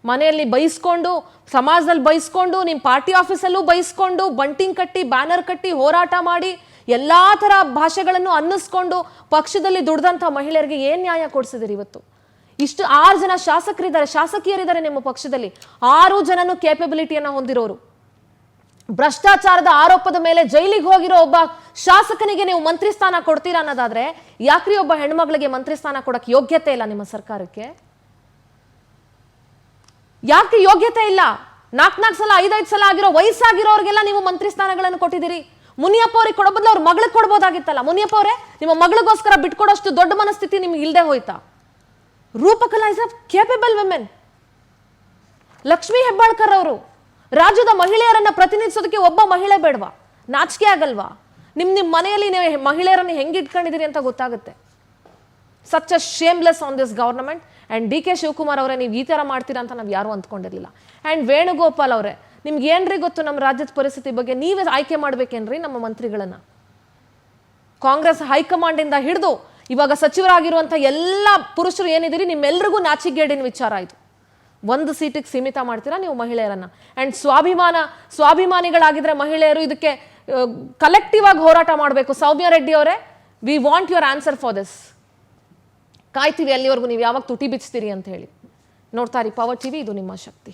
ಮನೆಯಲ್ಲಿ ಬೈಸ್ಕೊಂಡು, ಸಮಾಜದಲ್ಲಿ ಬೈಸ್ಕೊಂಡು, ನಿಮ್ಮ ಪಾರ್ಟಿ ಆಫೀಸಲ್ಲೂ ಬೈಸ್ಕೊಂಡು, ಬಂಟಿಂಗ್ ಕಟ್ಟಿ, ಬ್ಯಾನರ್ ಕಟ್ಟಿ, ಹೋರಾಟ ಮಾಡಿ, ಎಲ್ಲ ಥರ ಭಾಷೆಗಳನ್ನು ಅನ್ನಿಸ್ಕೊಂಡು ಪಕ್ಷದಲ್ಲಿ ದುಡ್ದಂಥ ಮಹಿಳೆಯರಿಗೆ ಏನು ನ್ಯಾಯ ಕೊಡಿಸಿದಿರಿ ಇವತ್ತು? ಇಷ್ಟು 6 ಜನ ಶಾಸಕರಿದ್ದಾರೆ, ಶಾಸಕಿಯರಿದ್ದಾರೆ ನಿಮ್ಮ ಪಕ್ಷದಲ್ಲಿ, 6 ಜನನು ಕೇಪಬಿಲಿಟಿಯನ್ನು ಹೊಂದಿರೋರು. ಭ್ರಷ್ಟಾಚಾರದ ಆರೋಪದ ಮೇಲೆ ಜೈಲಿಗೆ ಹೋಗಿರೋ ಒಬ್ಬ ಶಾಸಕನಿಗೆ ನೀವು ಮಂತ್ರಿ ಸ್ಥಾನ ಕೊಡ್ತೀರಾ ಅನ್ನೋದಾದ್ರೆ ಯಾಕ್ರಿ ಒಬ್ಬ ಹೆಣ್ಮಗಳಿಗೆ ಮಂತ್ರಿ ಸ್ಥಾನ ಕೊಡಕ್ಕೆ ಯೋಗ್ಯತೆ ಇಲ್ಲ ನಿಮ್ಮ ಸರ್ಕಾರಕ್ಕೆ? ಯಾಕೆ ಯೋಗ್ಯತೆ ಇಲ್ಲ? 4 ಸಲ 5 ಸಲ ಆಗಿರೋ ವಯಸ್ಸಾಗಿರೋರಿಗೆಲ್ಲ ನೀವು ಮಂತ್ರಿ ಸ್ಥಾನಗಳನ್ನು ಕೊಟ್ಟಿದ್ದೀರಿ. ಮುನಿಯಪ್ಪ ಅವ್ರಿಗೆ ಕೊಡೋ ಬದಲು ಅವ್ರ ಮಗಳಿಗೆ ಕೊಡ್ಬೋದಾಗಿತ್ತಲ್ಲ. ಮುನಿಯಪ್ಪ ಅವರೇ, ನಿಮ್ಮ ಮಗಳಿಗೋಸ್ಕರ ಬಿಟ್ಕೊಡೋಷ್ಟು ದೊಡ್ಡ ಮನಸ್ಥಿತಿ ನಿಮ್ಗೆ ಇಲ್ಲದೆ ಹೋಯ್ತಾ? Roopakala is a capable women. Lakshmi Hebbalkar ಅವರು ರಾಜ್ಯದ ಮಹಿಳೆಯರನ್ನ ಪ್ರತಿನಿಧಿಸೋದಕ್ಕೆ ಒಬ್ಬ ಮಹಿಳೆ ಬೇಡವಾ? ನಾಚಿಕೆ ಆಗಲ್ವಾ? ನಿಮ್ಮ ಮನೆಯಲ್ಲಿ ನೀವು ಮಹಿಳೆಯರನ್ನು ಹೆಂಗೆ ಇಟ್ಕೊಂಡಿದ್ದೀರಿ ಅಂತ ಗೊತ್ತಾಗುತ್ತೆ. Such a shameless on this government. And D K Shivakumar ಅವರೇ, ನೀವು ಈ ಥರ ಮಾಡ್ತೀರಾ ಅಂತ ನಾವು ಯಾರೂ ಅಂದ್ಕೊಂಡಿರಲಿಲ್ಲ. ಆ್ಯಂಡ್ ವೇಣುಗೋಪಾಲ್ ಅವರೇ, ನಿಮ್ಗೆ ಏನ್ರಿ ಗೊತ್ತು ನಮ್ಮ ರಾಜ್ಯದ ಪರಿಸ್ಥಿತಿ ಬಗ್ಗೆ? ನೀವೇ ಆಯ್ಕೆ ಮಾಡ್ಬೇಕೇನ್ರಿ ನಮ್ಮ ಮಂತ್ರಿಗಳನ್ನ? ಕಾಂಗ್ರೆಸ್ ಹೈಕಮಾಂಡಿಂದ ಹಿಡಿದು ಇವಾಗ ಸಚಿವರಾಗಿರುವಂಥ ಎಲ್ಲ ಪುರುಷರು ಏನಿದ್ದೀರಿ, ನಿಮ್ಮೆಲ್ರಿಗೂ ನಾಚಿಗೇಡಿನ ವಿಚಾರ ಇದು. 1 ಸೀಟಿಗೆ ಸೀಮಿತ ಮಾಡ್ತೀರಾ ನೀವು ಮಹಿಳೆಯರನ್ನ. ಆ್ಯಂಡ್ ಸ್ವಾಭಿಮಾನಿಗಳಾಗಿದ್ರೆ ಮಹಿಳೆಯರು ಇದಕ್ಕೆ ಕಲೆಕ್ಟಿವ್ ಆಗಿ ಹೋರಾಟ ಮಾಡಬೇಕು. ಸೌಮ್ಯ ರೆಡ್ಡಿ ಅವರೇ, we want your answer for this. ಕಾಯ್ತೀವಿ ಅಲ್ಲಿವರೆಗೂ ನೀವು ಯಾವಾಗ ತುಟಿ ಬಿಚ್ತೀರಿ ಅಂತ ಹೇಳಿ. ನೋಡ್ತಾ ಇರಿ ಪವರ್ ಟಿವಿ, ಇದು ನಿಮ್ಮ ಶಕ್ತಿ.